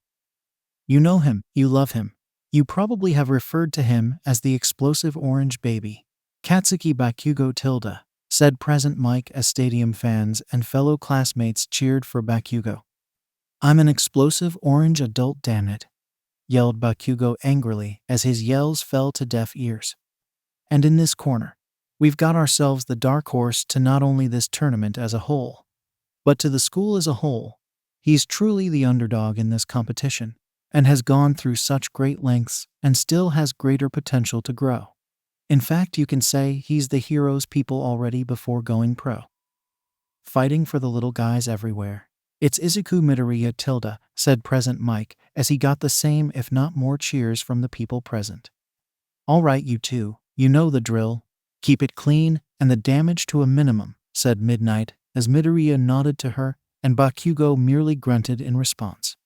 You know him, you love him. You probably have referred to him as the explosive orange baby. Katsuki Bakugo tilde, said Present Mike as stadium fans and fellow classmates cheered for Bakugo. I'm an explosive orange adult, damn it, yelled Bakugo angrily as his yells fell to deaf ears. And in this corner, we've got ourselves the dark horse to not only this tournament as a whole, but to the school as a whole. He's truly the underdog in this competition, and has gone through such great lengths and still has greater potential to grow. In fact, you can say he's the hero's people already before going pro. Fighting for the little guys everywhere. It's Izuku Midoriya tilde, said Present Mike as he got the same if not more cheers from the people present. All right, you two, you know the drill. Keep it clean and the damage to a minimum, said Midnight as Midoriya nodded to her and Bakugo merely grunted in response.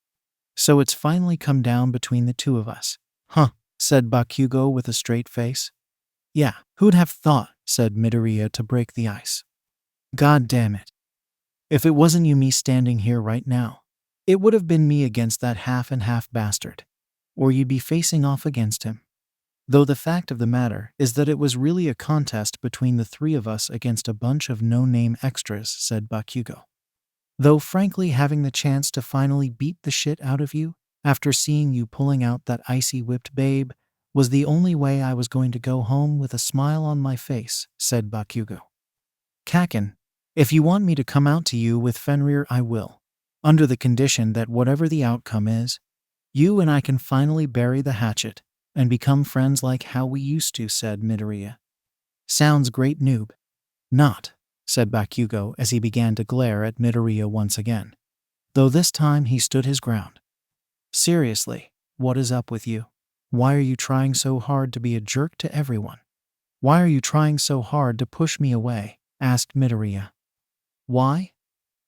So it's finally come down between the two of us. Huh, said Bakugo with a straight face. Yeah, who'd have thought, said Midoriya to break the ice. God damn it. If it wasn't you me standing here right now, it would have been me against that half and half bastard. Or you'd be facing off against him. Though the fact of the matter is that it was really a contest between the three of us against a bunch of no-name extras, said Bakugo. Though frankly, having the chance to finally beat the shit out of you, after seeing you pulling out that icy whipped babe, was the only way I was going to go home with a smile on my face, said Bakugo. Kaken, if you want me to come out to you with Fenrir, I will, under the condition that whatever the outcome is, you and I can finally bury the hatchet and become friends like how we used to, said Midoriya. Sounds great, noob. Not, said Bakugo as he began to glare at Midoriya once again, though this time he stood his ground. Seriously, what is up with you? Why are you trying so hard to be a jerk to everyone? Why are you trying so hard to push me away? Asked Midoriya. Why?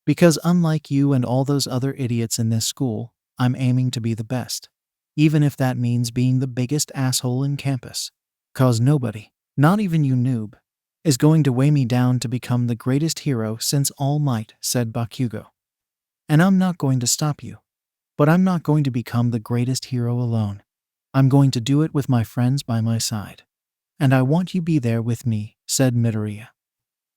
Because unlike you and all those other idiots in this school, I'm aiming to be the best. Even if that means being the biggest asshole in campus. 'Cause nobody, not even you noob, is going to weigh me down to become the greatest hero since All Might, said Bakugo. And I'm not going to stop you. But I'm not going to become the greatest hero alone. I'm going to do it with my friends by my side. And I want you be there with me, said Midoriya.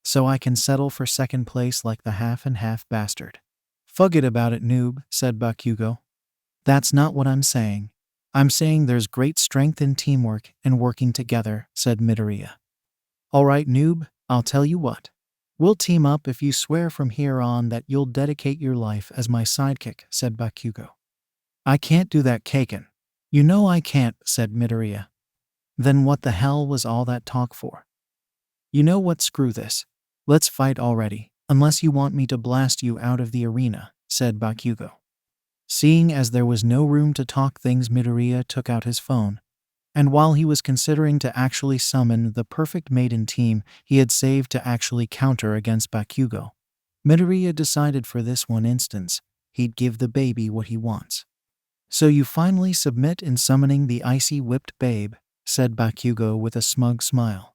So I can settle for second place like the half and half bastard. Forget about it, noob, said Bakugo. That's not what I'm saying. I'm saying there's great strength in teamwork and working together, said Midoriya. Alright, noob, I'll tell you what. We'll team up if you swear from here on that you'll dedicate your life as my sidekick, said Bakugo. I can't do that, Kaken. You know I can't, said Midoriya. Then what the hell was all that talk for? You know what, screw this. Let's fight already, unless you want me to blast you out of the arena, said Bakugo. Seeing as there was no room to talk things, Midoriya took out his phone, and while he was considering to actually summon the perfect maiden team he had saved to actually counter against Bakugo, Midoriya decided for this one instance, he'd give the baby what he wants. So you finally submit in summoning the icy whipped babe, said Bakugo with a smug smile.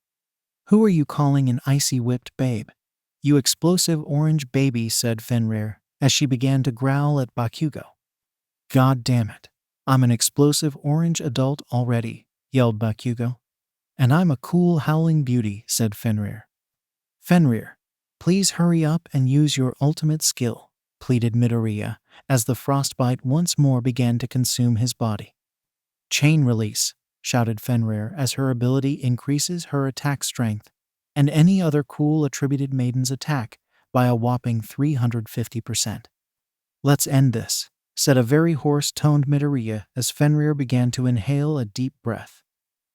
Who are you calling an icy whipped babe? You explosive orange baby, said Fenrir, as she began to growl at Bakugo. God damn it. I'm an explosive orange adult already, yelled Bakugo. And I'm a cool howling beauty, said Fenrir. Fenrir, please hurry up and use your ultimate skill, pleaded Midoriya, as the frostbite once more began to consume his body. Chain release, shouted Fenrir as her ability increases her attack strength and any other cool attributed maiden's attack by a whopping 350%. Let's end this, said a very hoarse-toned Midoriya as Fenrir began to inhale a deep breath,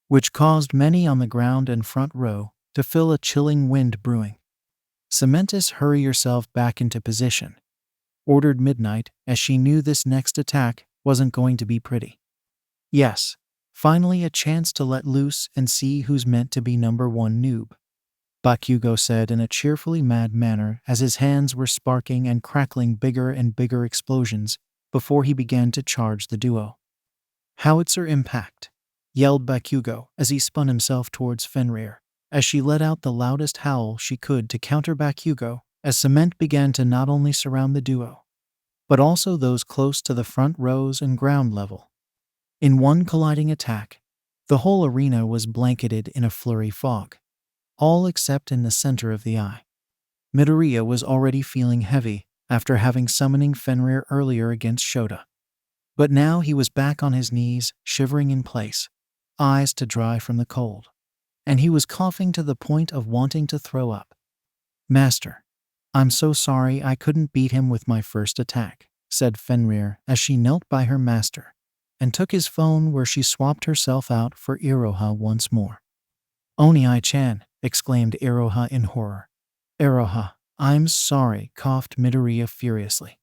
which caused many on the ground and front row to feel a chilling wind brewing. Cementus, hurry yourself back into position, ordered Midnight, as she knew this next attack wasn't going to be pretty. Yes, finally a chance to let loose and see who's meant to be number one, noob, Bakugo said in a cheerfully mad manner as his hands were sparking and crackling bigger and bigger explosions before he began to charge the duo. Howitzer impact, yelled Bakugo as he spun himself towards Fenrir, as she let out the loudest howl she could to counter Bakugo as cement began to not only surround the duo, but also those close to the front rows and ground level. In one colliding attack, the whole arena was blanketed in a flurry fog, all except in the center of the eye. Midoriya was already feeling heavy after having summoning Fenrir earlier against Shota. But now he was back on his knees, shivering in place, eyes to dry from the cold. And he was coughing to the point of wanting to throw up. Master, I'm so sorry I couldn't beat him with my first attack, said Fenrir as she knelt by her master and took his phone where she swapped herself out for Iroha once more. Oni-chan, exclaimed Iroha in horror. Iroha, I'm sorry, coughed Midoriya furiously.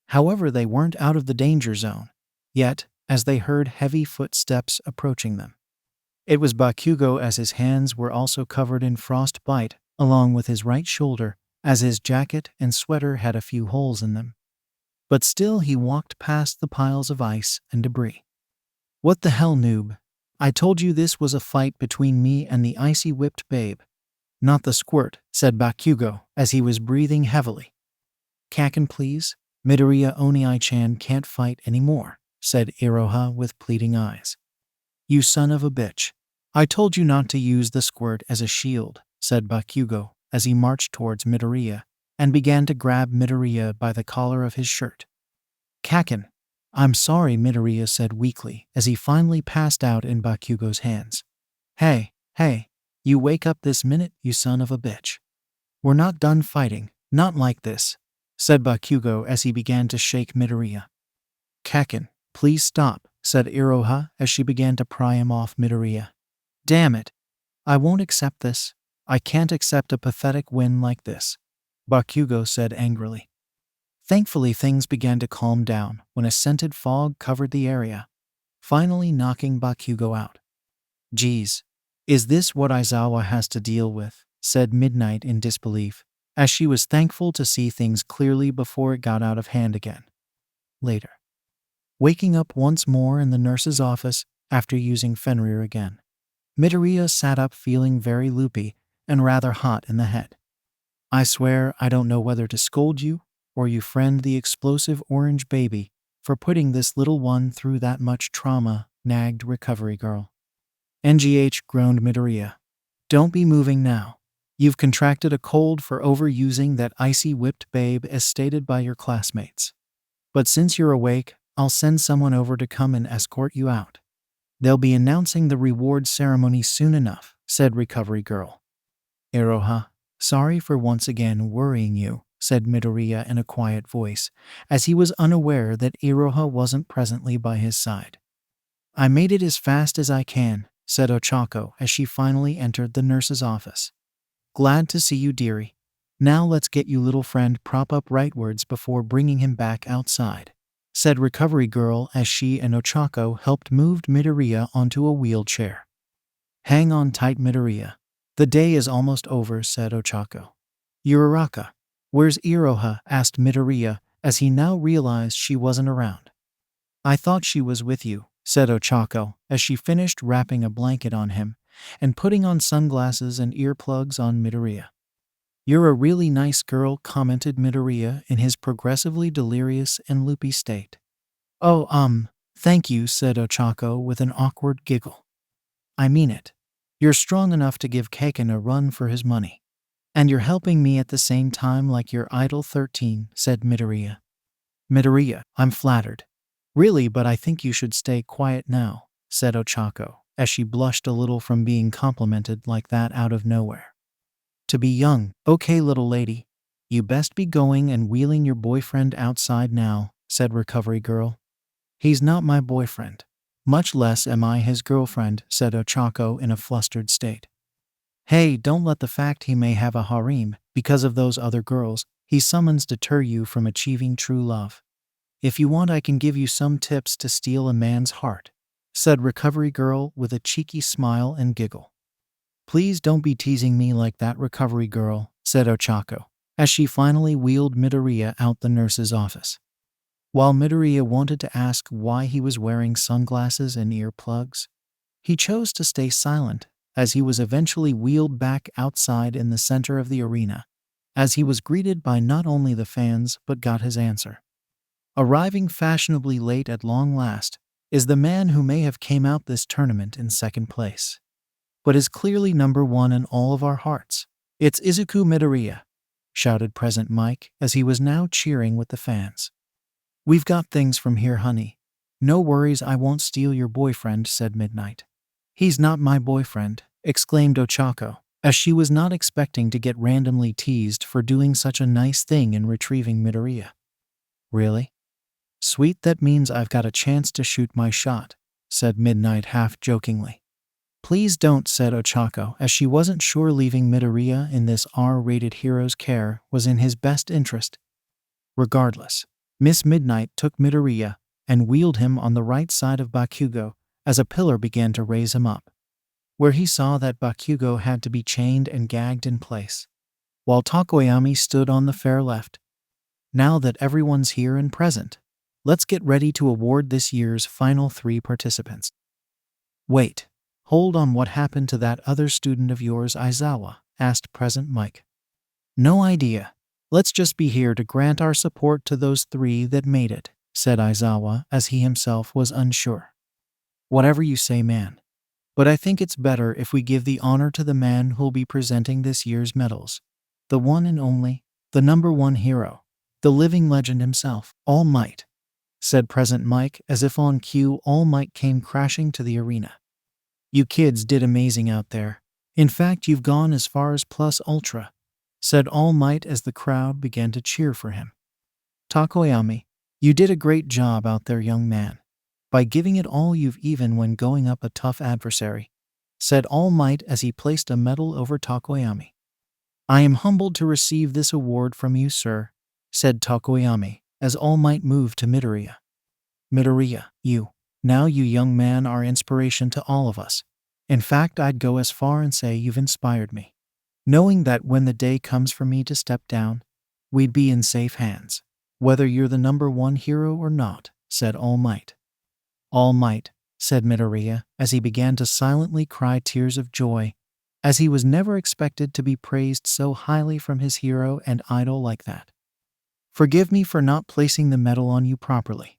However, they weren't out of the danger zone yet, as they heard heavy footsteps approaching them. It was Bakugo, as his hands were also covered in frostbite, along with his right shoulder, as his jacket and sweater had a few holes in them. But still he walked past the piles of ice and debris. What the hell, noob? I told you this was a fight between me and the icy whipped babe, not the squirt, said Bakugo as he was breathing heavily. Kaken, please? Midoriya Oni-chan can't fight anymore, said Iroha with pleading eyes. You son of a bitch. I told you not to use the squirt as a shield, said Bakugo as he marched towards Midoriya and began to grab Midoriya by the collar of his shirt. Kaken. I'm sorry, Midoriya said weakly as he finally passed out in Bakugo's hands. Hey, you wake up this minute, you son of a bitch. We're not done fighting, not like this, said Bakugo as he began to shake Midoriya. Kaken, please stop, said Iroha as she began to pry him off Midoriya. Damn it. I won't accept this. I can't accept a pathetic win like this, Bakugo said angrily. Thankfully, things began to calm down when a scented fog covered the area, finally knocking Bakugo out. Geez, is this what Aizawa has to deal with? Said Midnight in disbelief, as she was thankful to see things clearly before it got out of hand again. Later. Waking up once more in the nurse's office after using Fenrir again, Midoriya sat up feeling very loopy and rather hot in the head. I swear I don't know whether to scold you or you friend the explosive orange baby, for putting this little one through that much trauma, nagged Recovery Girl. NGH, groaned Midoriya. Don't be moving now. You've contracted a cold for overusing that icy whipped babe as stated by your classmates. But since you're awake, I'll send someone over to come and escort you out. They'll be announcing the reward ceremony soon enough, said Recovery Girl. Iroha, sorry for once again worrying you, said Midoriya in a quiet voice, as he was unaware that Iroha wasn't presently by his side. I made it as fast as I can, said Ochako as she finally entered the nurse's office. Glad to see you, dearie. Now let's get you little friend prop up rightwards before bringing him back outside, said Recovery Girl as she and Ochako helped move Midoriya onto a wheelchair. Hang on tight, Midoriya. The day is almost over, said Ochako. Uraraka, where's Iroha? Asked Midoriya as he now realized she wasn't around. I thought she was with you, said Ochako as she finished wrapping a blanket on him and putting on sunglasses and earplugs on Midoriya. You're a really nice girl, commented Midoriya in his progressively delirious and loopy state. Oh, thank you, said Ochako with an awkward giggle. I mean it. You're strong enough to give Kaken a run for his money. And you're helping me at the same time like your idol 13, said Midoriya. Midoriya, I'm flattered. Really, but I think you should stay quiet now, said Ochako, as she blushed a little from being complimented like that out of nowhere. To be young, okay little lady. You best be going and wheeling your boyfriend outside now, said Recovery Girl. He's not my boyfriend. Much less am I his girlfriend, said Ochako in a flustered state. Hey, don't let the fact he may have a harem, because of those other girls he summons deter you from achieving true love. If you want, I can give you some tips to steal a man's heart, said Recovery Girl with a cheeky smile and giggle. Please don't be teasing me like that, Recovery Girl, said Ochako, as she finally wheeled Midoriya out the nurse's office. While Midoriya wanted to ask why he was wearing sunglasses and earplugs, he chose to stay silent as he was eventually wheeled back outside in the center of the arena, as he was greeted by not only the fans but got his answer. Arriving fashionably late at long last is the man who may have came out this tournament in second place, but is clearly number one in all of our hearts. It's Izuku Midoriya, shouted Present Mike as he was now cheering with the fans. We've got things from here, honey. No worries, I won't steal your boyfriend, said Midnight. He's not my boyfriend, exclaimed Ochako, as she was not expecting to get randomly teased for doing such a nice thing in retrieving Midoriya. Really? Sweet, that means I've got a chance to shoot my shot, said Midnight half-jokingly. Please don't, said Ochako, as she wasn't sure leaving Midoriya in this R-rated hero's care was in his best interest. Regardless, Miss Midnight took Midoriya and wheeled him on the right side of Bakugo as a pillar began to raise him up, where he saw that Bakugo had to be chained and gagged in place, while Tokoyami stood on the far left. Now that everyone's here and present, let's get ready to award this year's final 3 participants. Wait, hold on, what happened to that other student of yours, Aizawa? Asked Present Mike. No idea. Let's just be here to grant our support to those 3 that made it, said Aizawa as he himself was unsure. Whatever you say, man. But I think it's better if we give the honor to the man who'll be presenting this year's medals. The one and only, the number 1 hero, the living legend himself, All Might, said Present Mike as if on cue. All Might came crashing to the arena. You kids did amazing out there. In fact, you've gone as far as Plus Ultra, said All Might as the crowd began to cheer for him. Tokoyami, you did a great job out there, young man, by giving it all you've even when going up a tough adversary, said All Might as he placed a medal over Tokoyami. I am humbled to receive this award from you, sir, said Tokoyami as All Might moved to Midoriya. Midoriya, you young man are inspiration to all of us. In fact, I'd go as far and say you've inspired me. Knowing that when the day comes for me to step down, we'd be in safe hands, whether you're the number 1 hero or not, said All Might. All Might, said Midoriya as he began to silently cry tears of joy, as he was never expected to be praised so highly from his hero and idol like that. Forgive me for not placing the medal on you properly.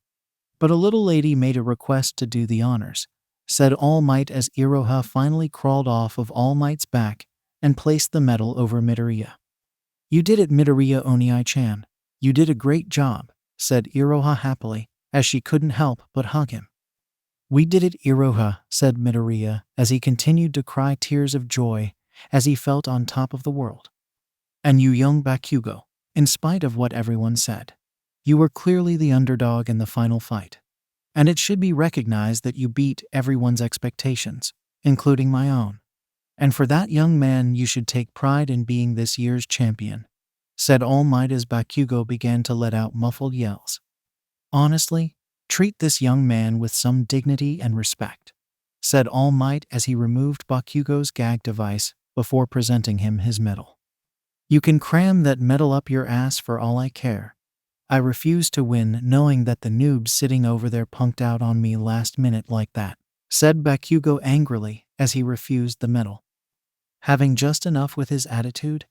But a little lady made a request to do the honors, said All Might as Iroha finally crawled off of All Might's back and placed the medal over Midoriya. You did it, Midoriya Onii-chan. You did a great job, said Iroha happily, as she couldn't help but hug him. We did it, Iroha, said Midoriya as he continued to cry tears of joy as he felt on top of the world. And you, young Bakugo, in spite of what everyone said, you were clearly the underdog in the final fight. And it should be recognized that you beat everyone's expectations, including my own. And for that, young man, you should take pride in being this year's champion, said All Might as Bakugo began to let out muffled yells. Honestly, treat this young man with some dignity and respect, said All Might as he removed Bakugo's gag device before presenting him his medal. You can cram that medal up your ass for all I care. I refuse to win knowing that the noob's sitting over there punked out on me last minute like that, said Bakugo angrily as he refused the medal. Having just enough with his attitude,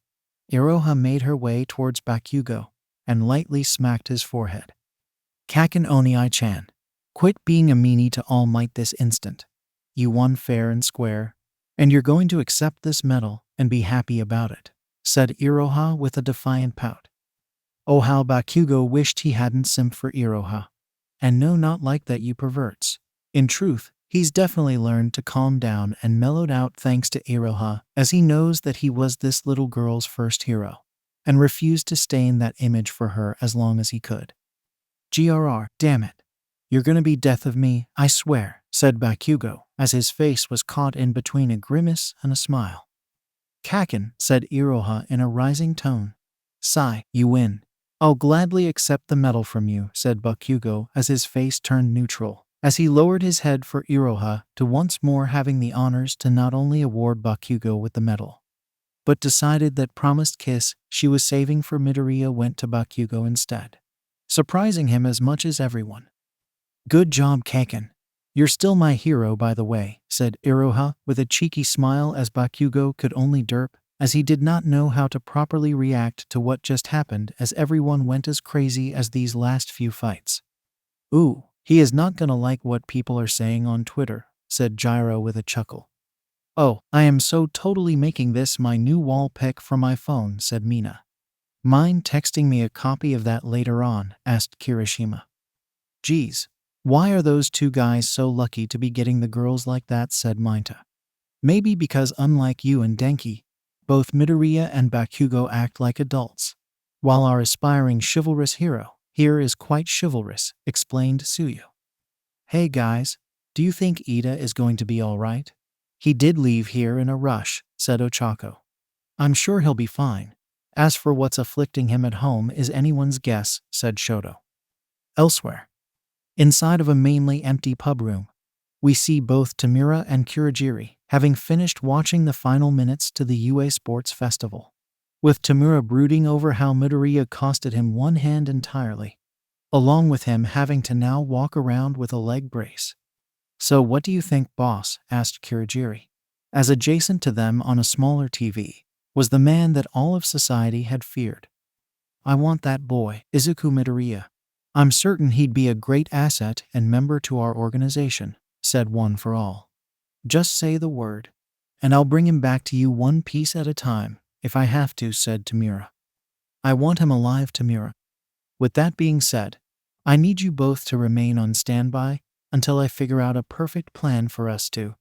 Iroha made her way towards Bakugo and lightly smacked his forehead. Kaken Onii-chan, quit being a meanie to All Might this instant. You won fair and square, and you're going to accept this medal and be happy about it, said Iroha with a defiant pout. Oh, how Bakugo wished he hadn't simped for Iroha. And no, not like that, you perverts. In truth, he's definitely learned to calm down and mellowed out thanks to Iroha, as he knows that he was this little girl's first hero, and refused to stain that image for her as long as he could. GRR, damn it. You're gonna be death of me, I swear, said Bakugo, as his face was caught in between a grimace and a smile. Kaken, said Iroha in a rising tone. Sigh, you win. I'll gladly accept the medal from you, said Bakugo as his face turned neutral, as he lowered his head for Iroha to once more having the honors to not only award Bakugo with the medal, but decided that promised kiss she was saving for Midoriya went to Bakugo instead, surprising him as much as everyone. Good job, Kaken. You're still my hero, by the way, said Iroha with a cheeky smile as Bakugo could only derp, as he did not know how to properly react to what just happened as everyone went as crazy as these last few fights. Ooh, he is not gonna like what people are saying on Twitter, said Gyro with a chuckle. Oh, I am so totally making this my new wall pic for my phone, said Mina. Mind texting me a copy of that later on, asked Kirishima. Geez, why are those two guys so lucky to be getting the girls like that, said Minta. Maybe because unlike you and Denki, both Midoriya and Bakugo act like adults, while our aspiring chivalrous hero here is quite chivalrous, explained Tsuyu. Hey guys, do you think Ida is going to be alright? He did leave here in a rush, said Ochako. I'm sure he'll be fine. As for what's afflicting him at home is anyone's guess, said Shoto. Elsewhere, inside of a mainly empty pub room, we see both Tamura and Kurogiri having finished watching the final minutes to the UA Sports Festival, with Tamura brooding over how Midoriya costed him one hand entirely, along with him having to now walk around with a leg brace. So what do you think, boss? Asked Kurogiri, as adjacent to them on a smaller TV was the man that all of society had feared. I want that boy, Izuku Midoriya. I'm certain he'd be a great asset and member to our organization, said One for All. Just say the word, and I'll bring him back to you one piece at a time, if I have to, said Tamura. I want him alive, Tamura. With that being said, I need you both to remain on standby until I figure out a perfect plan for us to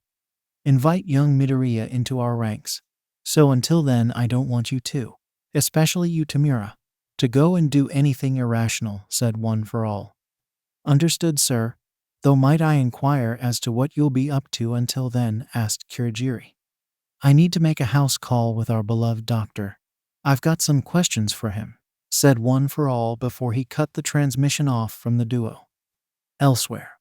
invite young Midoriya into our ranks. So until then, I don't want you to, especially you, Tamura, to go and do anything irrational, said One for All. Understood, sir. Though might I inquire as to what you'll be up to until then, asked Kurogiri. I need to make a house call with our beloved doctor. I've got some questions for him, said One for All before he cut the transmission off from the duo. Elsewhere.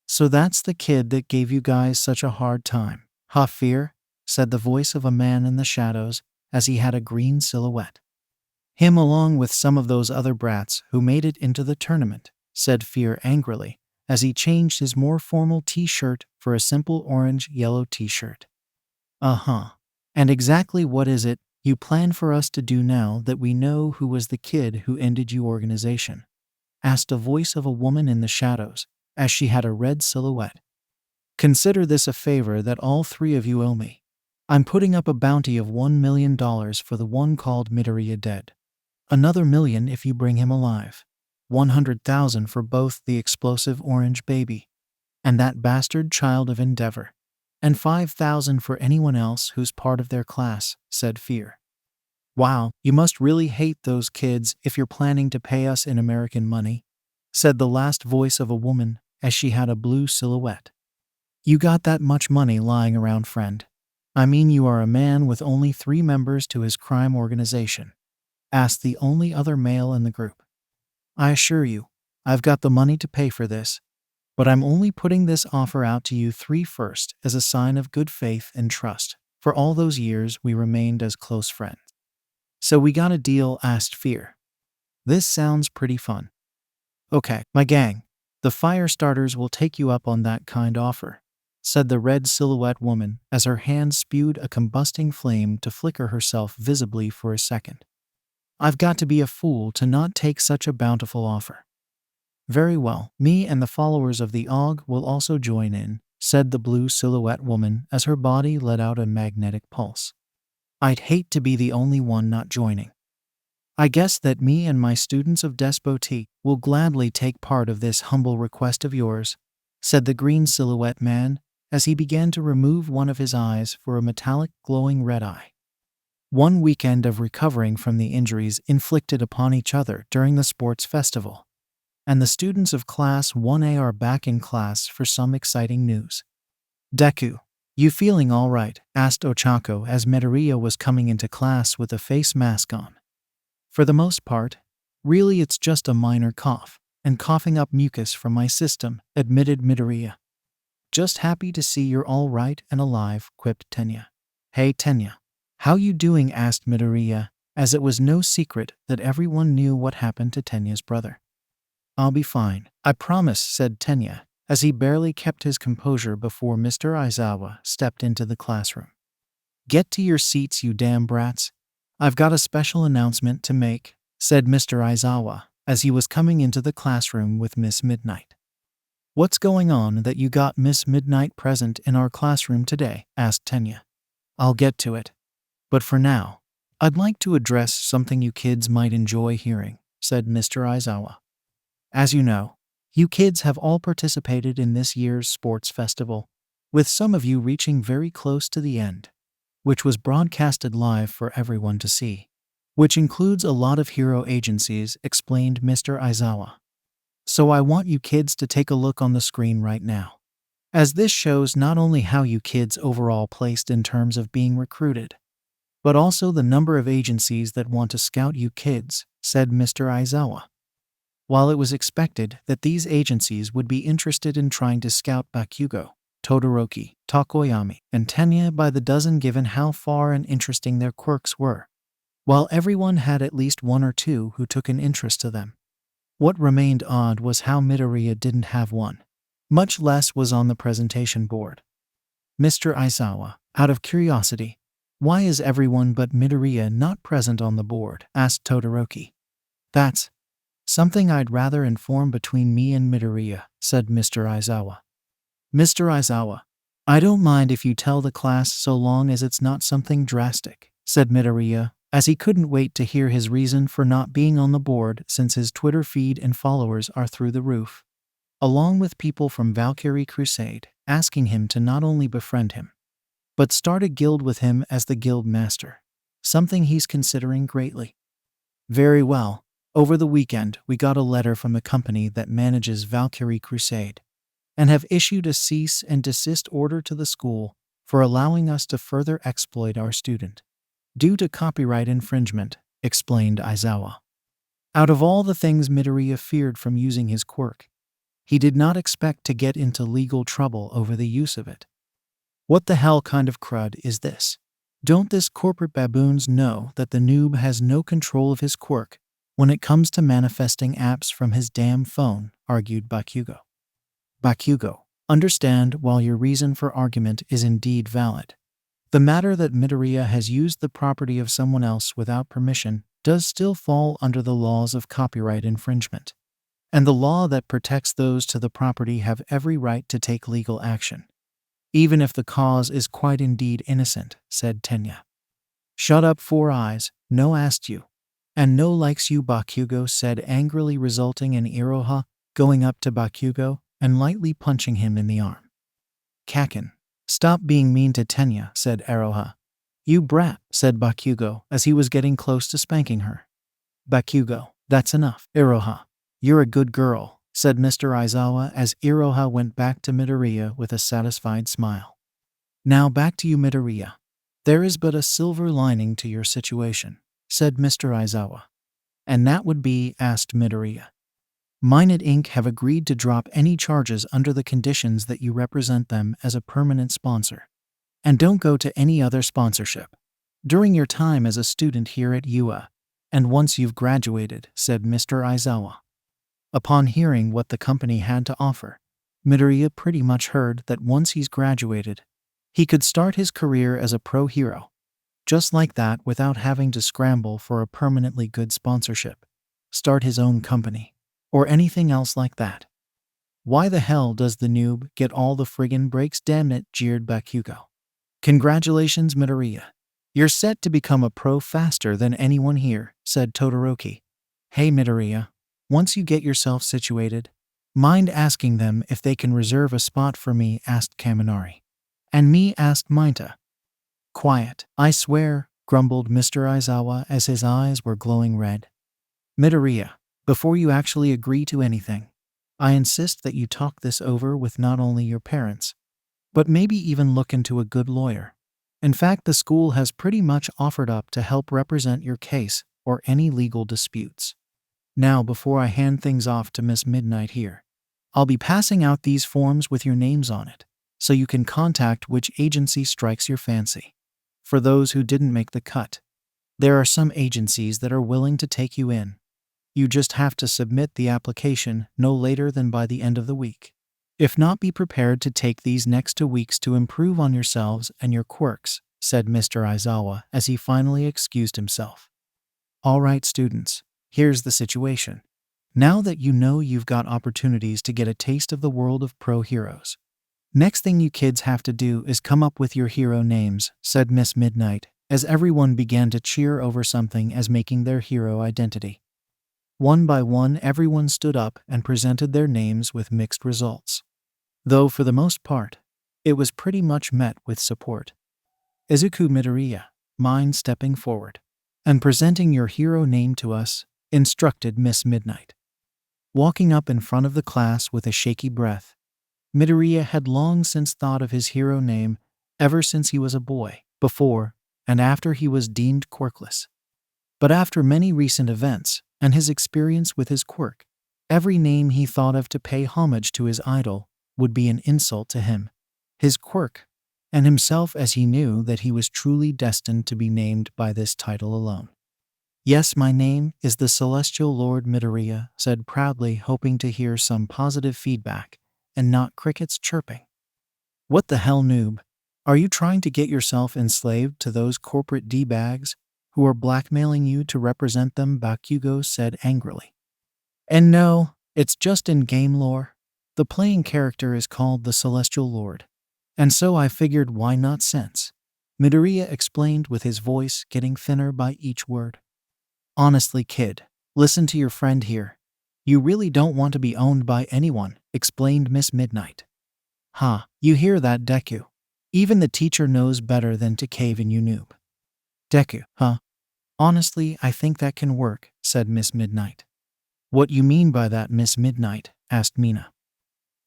So that's the kid that gave you guys such a hard time, huh, Fear? Said the voice of a man in the shadows as he had a green silhouette. Him along with some of those other brats who made it into the tournament, said Fear angrily, as he changed his more formal t-shirt for a simple orange-yellow t-shirt. Uh-huh. And exactly what is it you plan for us to do now that we know who was the kid who ended your organization? Asked a voice of a woman in the shadows, as she had a red silhouette. Consider this a favor that all three of you owe me. I'm putting up a bounty of $1 million for the one called Midoriya dead. Another million if you bring him alive. 100,000 for both the explosive orange baby and that bastard child of Endeavor. And 5,000 for anyone else who's part of their class, said Fear. Wow, you must really hate those kids if you're planning to pay us in American money, said the last voice of a woman as she had a blue silhouette. You got that much money lying around, friend? I mean, you are a man with only 3 members to his crime organization, asked the only other male in the group. I assure you, I've got the money to pay for this, but I'm only putting this offer out to you 3 first as a sign of good faith and trust. For all those years we remained as close friends. So we got a deal, asked Fear. This sounds pretty fun. Okay, my gang, the fire starters will take you up on that kind offer, said the red silhouette woman as her hand spewed a combusting flame to flicker herself visibly for a second. I've got to be a fool to not take such a bountiful offer. Very well, me and the followers of the OG will also join in, said the blue silhouette woman as her body let out a magnetic pulse. I'd hate to be the only one not joining. I guess that me and my students of Despotique will gladly take part of this humble request of yours, said the green silhouette man as he began to remove one of his eyes for a metallic glowing red eye. One weekend of recovering from the injuries inflicted upon each other during the sports festival, and the students of Class 1A are back in class for some exciting news. Deku, you feeling all right? Asked Ochako as Midoriya was coming into class with a face mask on. For the most part, really it's just a minor cough, and coughing up mucus from my system, admitted Midoriya. Just happy to see you're all right and alive, quipped Tenya. Hey Tenya, how you doing? Asked Midoriya, as it was no secret that everyone knew what happened to Tenya's brother. I'll be fine, I promise, said Tenya, as he barely kept his composure before Mr. Aizawa stepped into the classroom. Get to your seats, you damn brats. I've got a special announcement to make, said Mr. Aizawa, as he was coming into the classroom with Miss Midnight. What's going on that you got Miss Midnight present in our classroom today? Asked Tenya. I'll get to it. But for now, I'd like to address something you kids might enjoy hearing, said Mr. Aizawa. As you know, you kids have all participated in this year's sports festival, with some of you reaching very close to the end, which was broadcasted live for everyone to see, which includes a lot of hero agencies, explained Mr. Aizawa. So I want you kids to take a look on the screen right now, as this shows not only how you kids overall placed in terms of being recruited, but also the number of agencies that want to scout you kids, said Mr. Aizawa. While it was expected that these agencies would be interested in trying to scout Bakugo, Todoroki, Takoyami, and Tenya by the dozen given how far and interesting their quirks were, while everyone had at least 1 or 2 who took an interest to them. What remained odd was how Midoriya didn't have one, much less was on the presentation board. Mr. Aizawa, out of curiosity, why is everyone but Midoriya not present on the board? Asked Todoroki. That's something I'd rather inform between me and Midoriya, said Mr. Aizawa. Mr. Aizawa, I don't mind if you tell the class so long as it's not something drastic, said Midoriya, as he couldn't wait to hear his reason for not being on the board since his Twitter feed and followers are through the roof, along with people from Valkyrie Crusade asking him to not only befriend him, but start a guild with him as the guild master, something he's considering greatly. Very well, over the weekend we got a letter from the company that manages Valkyrie Crusade, and have issued a cease and desist order to the school for allowing us to further exploit our student, due to copyright infringement, explained Aizawa. Out of all the things Midoriya feared from using his quirk, he did not expect to get into legal trouble over the use of it. What the hell kind of crud is this? Don't this corporate baboons know that the noob has no control of his quirk when it comes to manifesting apps from his damn phone, argued Bakugo. Bakugo, understand while your reason for argument is indeed valid. The matter that Midoriya has used the property of someone else without permission does still fall under the laws of copyright infringement, and the law that protects those to the property have every right to take legal action, even if the cause is quite indeed innocent, said Tenya. Shut up, Four Eyes, no asked you. And no likes you, Bakugo said angrily, resulting in Iroha going up to Bakugo and lightly punching him in the arm. Kakin, stop being mean to Tenya, said Iroha. You brat, said Bakugo as he was getting close to spanking her. Bakugo, that's enough. Iroha, you're a good girl, said Mr. Aizawa as Iroha went back to Midoriya with a satisfied smile. Now back to you, Midoriya. There is but a silver lining to your situation, said Mr. Aizawa. And that would be, asked Midoriya. Minot Inc. have agreed to drop any charges under the conditions that you represent them as a permanent sponsor. And don't go to any other sponsorship during your time as a student here at UA, and once you've graduated, said Mr. Aizawa. Upon hearing what the company had to offer, Midoriya pretty much heard that once he's graduated, he could start his career as a pro hero, just like that, without having to scramble for a permanently good sponsorship, start his own company, or anything else like that. Why the hell does the noob get all the friggin' breaks, damn it, jeered Bakugo. Congratulations, Midoriya. You're set to become a pro faster than anyone here, said Todoroki. Hey Midoriya, once you get yourself situated, mind asking them if they can reserve a spot for me, asked Kaminari. And me, asked Mainta. Quiet, I swear, grumbled Mr. Aizawa as his eyes were glowing red. Midoriya, before you actually agree to anything, I insist that you talk this over with not only your parents, but maybe even look into a good lawyer. In fact, the school has pretty much offered up to help represent your case or any legal disputes. Now, before I hand things off to Miss Midnight here, I'll be passing out these forms with your names on it, so you can contact which agency strikes your fancy. For those who didn't make the cut, there are some agencies that are willing to take you in. You just have to submit the application no later than by the end of the week. If not, be prepared to take these next 2 weeks to improve on yourselves and your quirks, said Mr. Aizawa as he finally excused himself. All right, students, here's the situation. Now that you know you've got opportunities to get a taste of the world of pro heroes, next thing you kids have to do is come up with your hero names, said Miss Midnight, as everyone began to cheer over something as making their hero identity. One by one, everyone stood up and presented their names with mixed results. Though for the most part, it was pretty much met with support. Izuku, Midoriya, mind stepping forward and presenting your hero name to us, instructed Miss Midnight. Walking up in front of the class with a shaky breath, Midoriya had long since thought of his hero name ever since he was a boy, before and after he was deemed quirkless. But after many recent events and his experience with his quirk, every name he thought of to pay homage to his idol would be an insult to him, his quirk, and himself, as he knew that he was truly destined to be named by this title alone. Yes, my name is the Celestial Lord, Midoriya said proudly, hoping to hear some positive feedback and not crickets chirping. What the hell, noob? Are you trying to get yourself enslaved to those corporate D-bags who are blackmailing you to represent them? Bakugo said angrily. And no, it's just in game lore. The playing character is called the Celestial Lord, and so I figured why not sense, Midoriya explained with his voice getting thinner by each word. Honestly, kid, listen to your friend here. You really don't want to be owned by anyone, explained Miss Midnight. Ha, you hear that, Deku? Even the teacher knows better than to cave in, you noob. Deku, huh? Honestly, I think that can work, said Miss Midnight. What you mean by that, Miss Midnight? Asked Mina.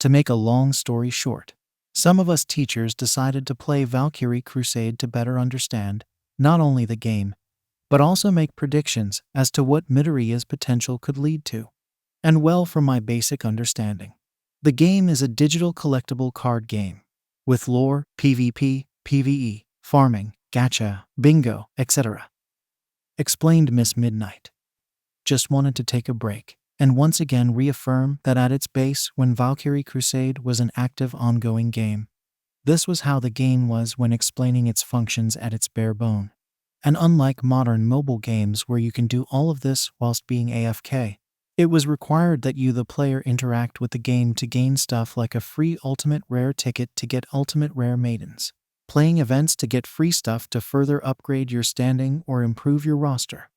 To make a long story short, some of us teachers decided to play Valkyrie Crusade to better understand not only the game, but also make predictions as to what Midoriya's potential could lead to. And well, from my basic understanding, the game is a digital collectible card game with lore, PvP, PvE, farming, gacha, bingo, etc. Explained Miss Midnight. Just wanted to take a break and once again reaffirm that at its base, when Valkyrie Crusade was an active ongoing game, this was how the game was when explaining its functions at its bare bone. And unlike modern mobile games where you can do all of this whilst being AFK, It was required that you, the player, interact with the game to gain stuff like a free ultimate rare ticket to get ultimate rare maidens, playing events to get free stuff to further upgrade your standing or improve your roster.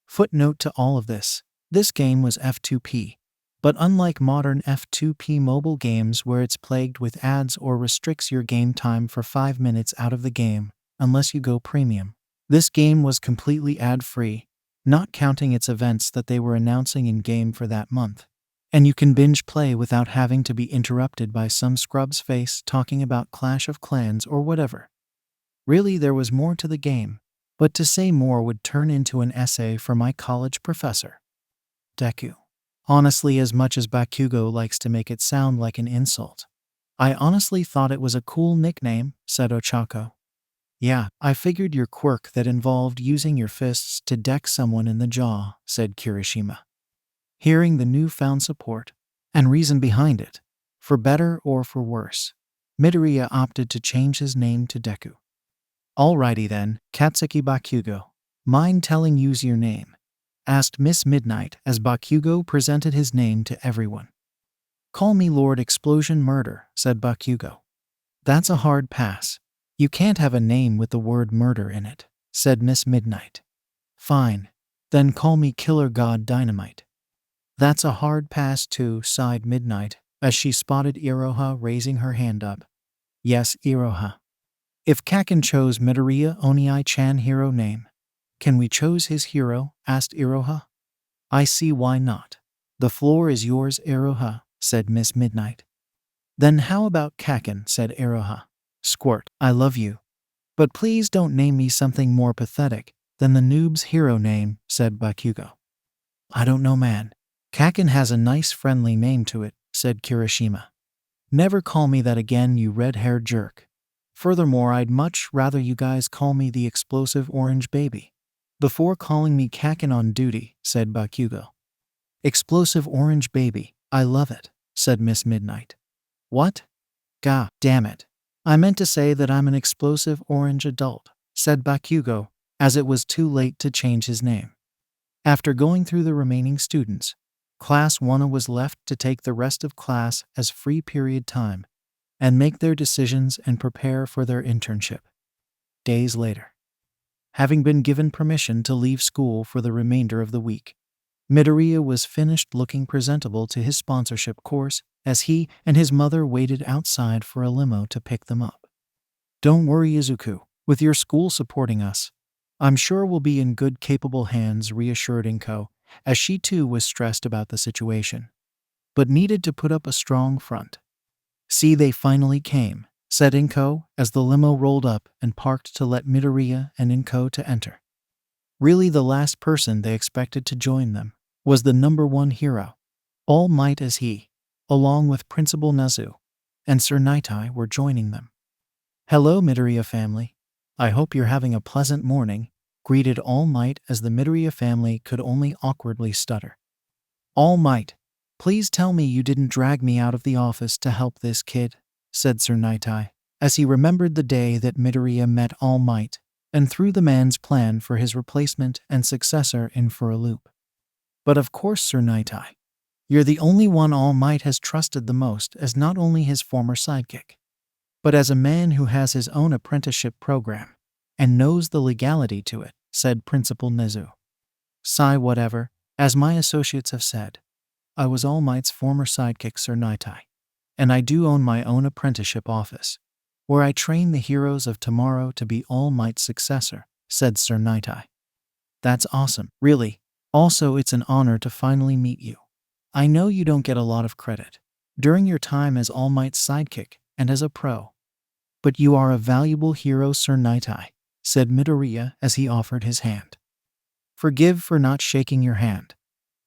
Footnote to all of this: this game was F2P, but unlike modern F2P mobile games where it's plagued with ads or restricts your game time for 5 minutes out of the game, unless you go premium, this game was completely ad-free, not counting its events that they were announcing in-game for that month. And you can binge play without having to be interrupted by some scrub's face talking about Clash of Clans or whatever. Really, there was more to the game, but to say more would turn into an essay for my college professor. Deku. Honestly, as much as Bakugo likes to make it sound like an insult, I honestly thought it was a cool nickname, said Ochako. Yeah, I figured your quirk that involved using your fists to deck someone in the jaw, said Kirishima. Hearing the newfound support and reason behind it, for better or for worse, Midoriya opted to change his name to Deku. Alrighty then, Katsuki Bakugo. Mind telling you's your name? Asked Miss Midnight as Bakugo presented his name to everyone. Call me Lord Explosion Murder, said Bakugo. That's a hard pass. You can't have a name with the word murder in it, said Miss Midnight. Fine. Then call me Killer God Dynamite. That's a hard pass too, sighed Midnight, as she spotted Iroha raising her hand up. Yes, Iroha. If Kaken chose Midoriya Onii-chan hero name, can we chose his hero? Asked Iroha. I see why not. The floor is yours, Iroha, said Miss Midnight. Then how about Kaken, said Iroha. Squirt, I love you. But please don't name me something more pathetic than the noob's hero name, said Bakugo. I don't know, man. Kaken has a nice friendly name to it, said Kirishima. Never call me that again, you red-haired jerk. Furthermore, I'd much rather you guys call me the explosive orange baby before calling me Kaken on duty, said Bakugo. Explosive orange baby, I love it, said Miss Midnight. What? Gah, damn it. I meant to say that I'm an explosive orange adult, said Bakugo, as it was too late to change his name. After going through the remaining students, Class 1 was left to take the rest of class as free period time and make their decisions and prepare for their internship. Days later, having been given permission to leave school for the remainder of the week, Midoriya was finished looking presentable to his sponsorship course as he and his mother waited outside for a limo to pick them up. Don't worry, Izuku, with your school supporting us, I'm sure we'll be in good, capable hands, reassured Inko, as she too was stressed about the situation, but needed to put up a strong front. See, they finally came, said Inko as the limo rolled up and parked to let Midoriya and Inko to enter. Really, the last person they expected to join them was the number one hero, All Might, as he, along with Principal Nezu and Sir Nightai, were joining them. Hello, Midoriya family. I hope you're having a pleasant morning, greeted All Might as the Midoriya family could only awkwardly stutter. All Might, please tell me you didn't drag me out of the office to help this kid, said Sir Nightai, as he remembered the day that Midoriya met All Might and threw the man's plan for his replacement and successor in for a loop. But of course, Sir Nightai. You're the only one All Might has trusted the most as not only his former sidekick, but as a man who has his own apprenticeship program and knows the legality to it, said Principal Nezu. Sigh, whatever, as my associates have said. I was All Might's former sidekick, Sir Nightai, and I do own my own apprenticeship office, where I train the heroes of tomorrow to be All Might's successor, said Sir Nightai. That's awesome, really. Also, it's an honor to finally meet you. I know you don't get a lot of credit during your time as All Might's sidekick and as a pro, but you are a valuable hero, Sir Nightai, said Midoriya as he offered his hand. Forgive for not shaking your hand,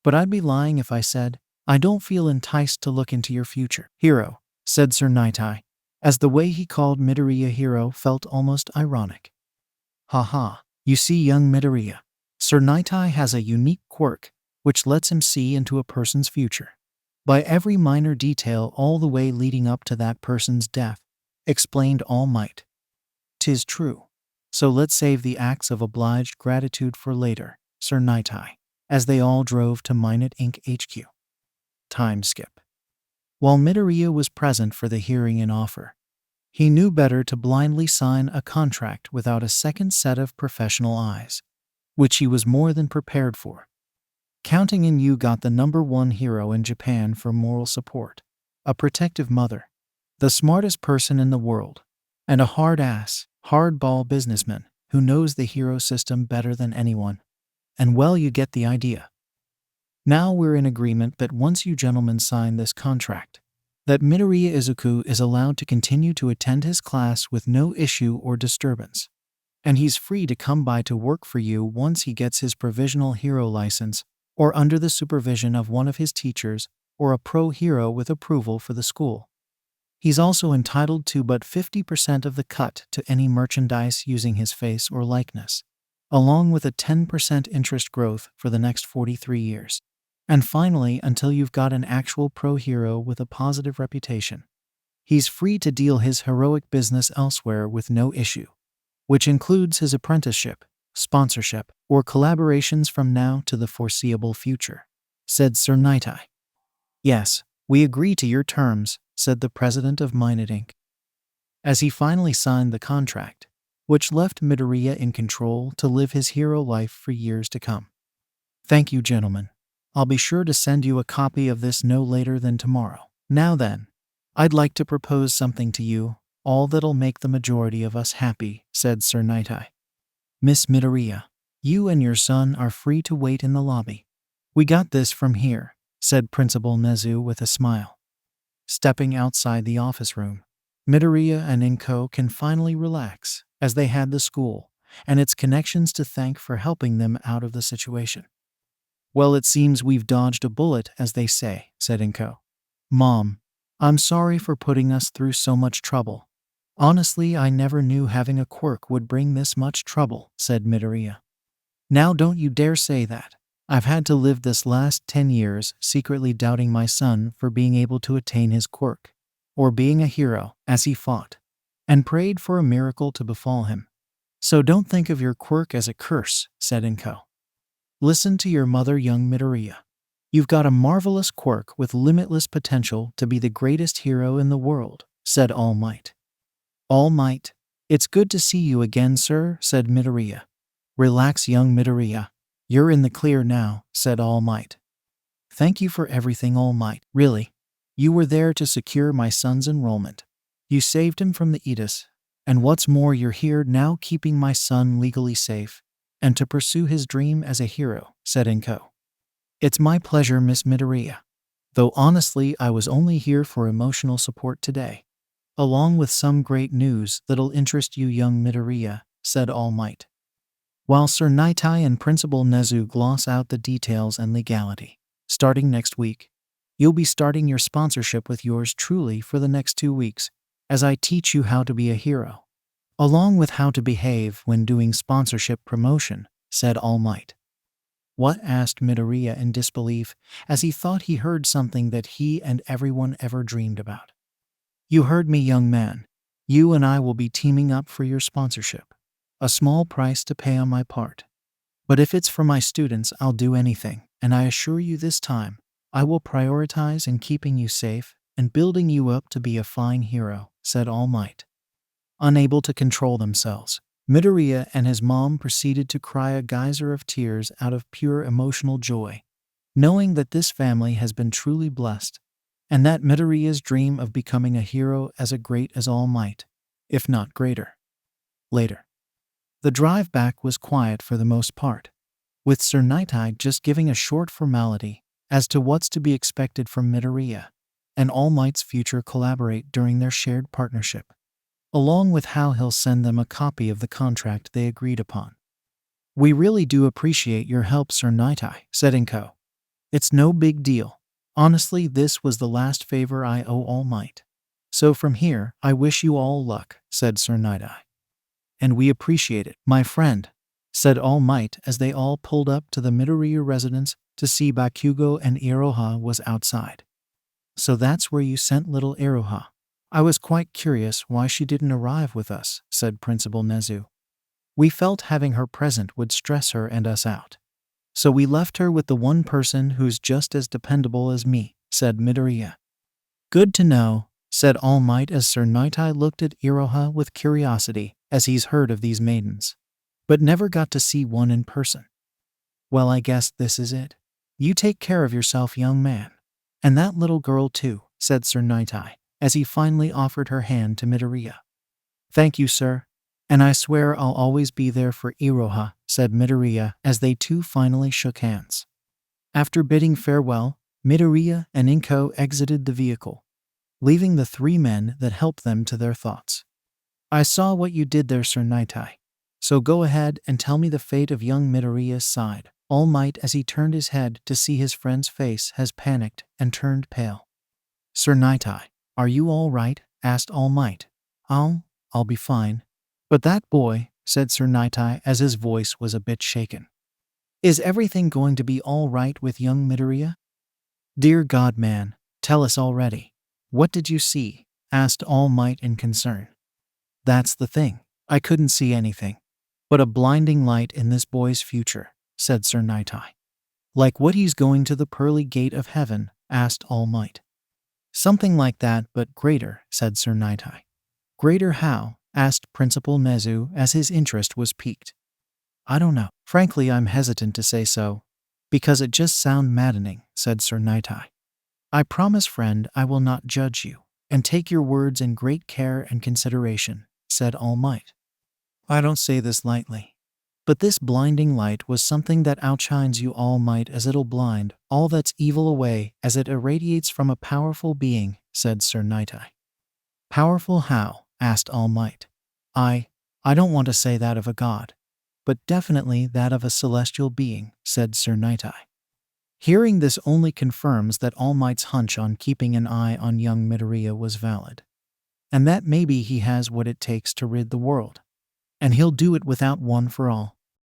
but I'd be lying if I said I don't feel enticed to look into your future, hero, said Sir Nightai, as the way he called Midoriya hero felt almost ironic. Haha, you see, young Midoriya, Sir Nightai has a unique quirk which lets him see into a person's future, by every minor detail all the way leading up to that person's death, explained All Might. 'Tis true. So let's save the acts of obliged gratitude for later, Sir Nightai, as they all drove to Minot Inc. HQ. Time skip. While Midoriya was present for the hearing and offer, he knew better to blindly sign a contract without a second set of professional eyes, which he was more than prepared for. Counting in you got the #1 hero in Japan for moral support, a protective mother, the smartest person in the world, and a hard-ass, hardball businessman who knows the hero system better than anyone. And well, you get the idea. Now we're in agreement that once you gentlemen sign this contract, that Midoriya Izuku is allowed to continue to attend his class with no issue or disturbance. And he's free to come by to work for you once he gets his provisional hero license, or under the supervision of one of his teachers, or a pro hero with approval for the school. He's also entitled to but 50% of the cut to any merchandise using his face or likeness, along with a 10% interest growth for the next 43 years. And finally, until you've got an actual pro hero with a positive reputation, he's free to deal his heroic business elsewhere with no issue, which includes his apprenticeship, sponsorship, or collaborations from now to the foreseeable future, said Sir Nightai. Yes, we agree to your terms, said the president of Minot Inc. as he finally signed the contract, which left Midoriya in control to live his hero life for years to come. Thank you, gentlemen. I'll be sure to send you a copy of this no later than tomorrow. Now then, I'd like to propose something to you, all that'll make the majority of us happy, said Sir Nightai. Miss Midoriya, you and your son are free to wait in the lobby. We got this from here, said Principal Nezu with a smile. Stepping outside the office room, Midoriya and Inko can finally relax, as they had the school and its connections to thank for helping them out of the situation. Well, it seems we've dodged a bullet, as they say, said Inko. Mom, I'm sorry for putting us through so much trouble. Honestly, I never knew having a quirk would bring this much trouble, said Midoriya. Now don't you dare say that. I've had to live this last 10 years secretly doubting my son for being able to attain his quirk, or being a hero, as he fought, and prayed for a miracle to befall him. So don't think of your quirk as a curse, said Inko. Listen to your mother, young Midoriya. You've got a marvelous quirk with limitless potential to be the greatest hero in the world, said All Might. All Might, it's good to see you again, sir, said Midoriya. Relax, young Midoriya. You're in the clear now, said All Might. Thank you for everything, All Might. Really, you were there to secure my son's enrollment. You saved him from the Edis, and what's more, you're here now keeping my son legally safe, and to pursue his dream as a hero, said Inko. It's my pleasure, Miss Midoriya. Though honestly, I was only here for emotional support today, along with some great news that'll interest you, young Midoriya, said All Might. While Sir Nightai and Principal Nezu gloss out the details and legality, starting next week, you'll be starting your sponsorship with yours truly for the next 2 weeks, as I teach you how to be a hero, along with how to behave when doing sponsorship promotion, said All Might. What? Asked Midoriya in disbelief, as he thought he heard something that he and everyone ever dreamed about. You heard me, young man. You and I will be teaming up for your sponsorship. A small price to pay on my part. But if it's for my students, I'll do anything, and I assure you this time, I will prioritize in keeping you safe and building you up to be a fine hero, said All Might. Unable to control themselves, Midoriya and his mom proceeded to cry a geyser of tears out of pure emotional joy, knowing that this family has been truly blessed, and that Midoriya's dream of becoming a hero as great as All Might, if not greater. Later. The drive back was quiet for the most part, with Sir Nightai just giving a short formality as to what's to be expected from Midoriya and All Might's future collaborate during their shared partnership, along with how he'll send them a copy of the contract they agreed upon. We really do appreciate your help, Sir Nightai, said Inko. It's no big deal. Honestly, this was the last favor I owe All Might. So from here, I wish you all luck, said Sir Nightai. And we appreciate it, my friend, said All Might as they all pulled up to the Midoriya residence to see Bakugo and Iroha was outside. So that's where you sent little Iroha. I was quite curious why she didn't arrive with us, said Principal Nezu. We felt having her present would stress her and us out. So we left her with the one person who's just as dependable as me, said Midoriya. Good to know, said All Might as Sir Nightai looked at Iroha with curiosity, as he's heard of these maidens, but never got to see one in person. Well, I guess this is it. You take care of yourself, young man. And that little girl too, said Sir Nightai, as he finally offered her hand to Midoriya. Thank you, sir. And I swear I'll always be there for Iroha, said Midoriya as they two finally shook hands. After bidding farewell, Midoriya and Inko exited the vehicle, leaving the three men that helped them to their thoughts. I saw what you did there, Sir Nightai. So go ahead and tell me the fate of young Midoriya, sighed All Might as he turned his head to see his friend's face has panicked and turned pale. Sir Nightai, are you all right? Asked All Might. I'll be fine. But that boy, said Sir Nightai as his voice was a bit shaken. Is everything going to be all right with young Midoriya? Dear God, man, tell us already. What did you see? Asked All Might in concern. That's the thing. I couldn't see anything. But a blinding light in this boy's future, said Sir Nightai. Like what he's going to the pearly gate of heaven? Asked All Might. Something like that, but greater, said Sir Nightai. Greater how? Asked Principal Nezu as his interest was piqued. I don't know. Frankly, I'm hesitant to say so, because it just sounds maddening, said Sir Nightai. I promise, friend, I will not judge you, and take your words in great care and consideration, said All Might. I don't say this lightly. But this blinding light was something that outshines you, All Might, as it'll blind all that's evil away as it irradiates from a powerful being, said Sir Nightai. Powerful how? Asked All Might. I don't want to say that of a god, but definitely that of a celestial being, said Sir Nightai. Hearing this only confirms that All Might's hunch on keeping an eye on young Midoriya was valid, and that maybe he has what it takes to rid the world. And he'll do it without one for all.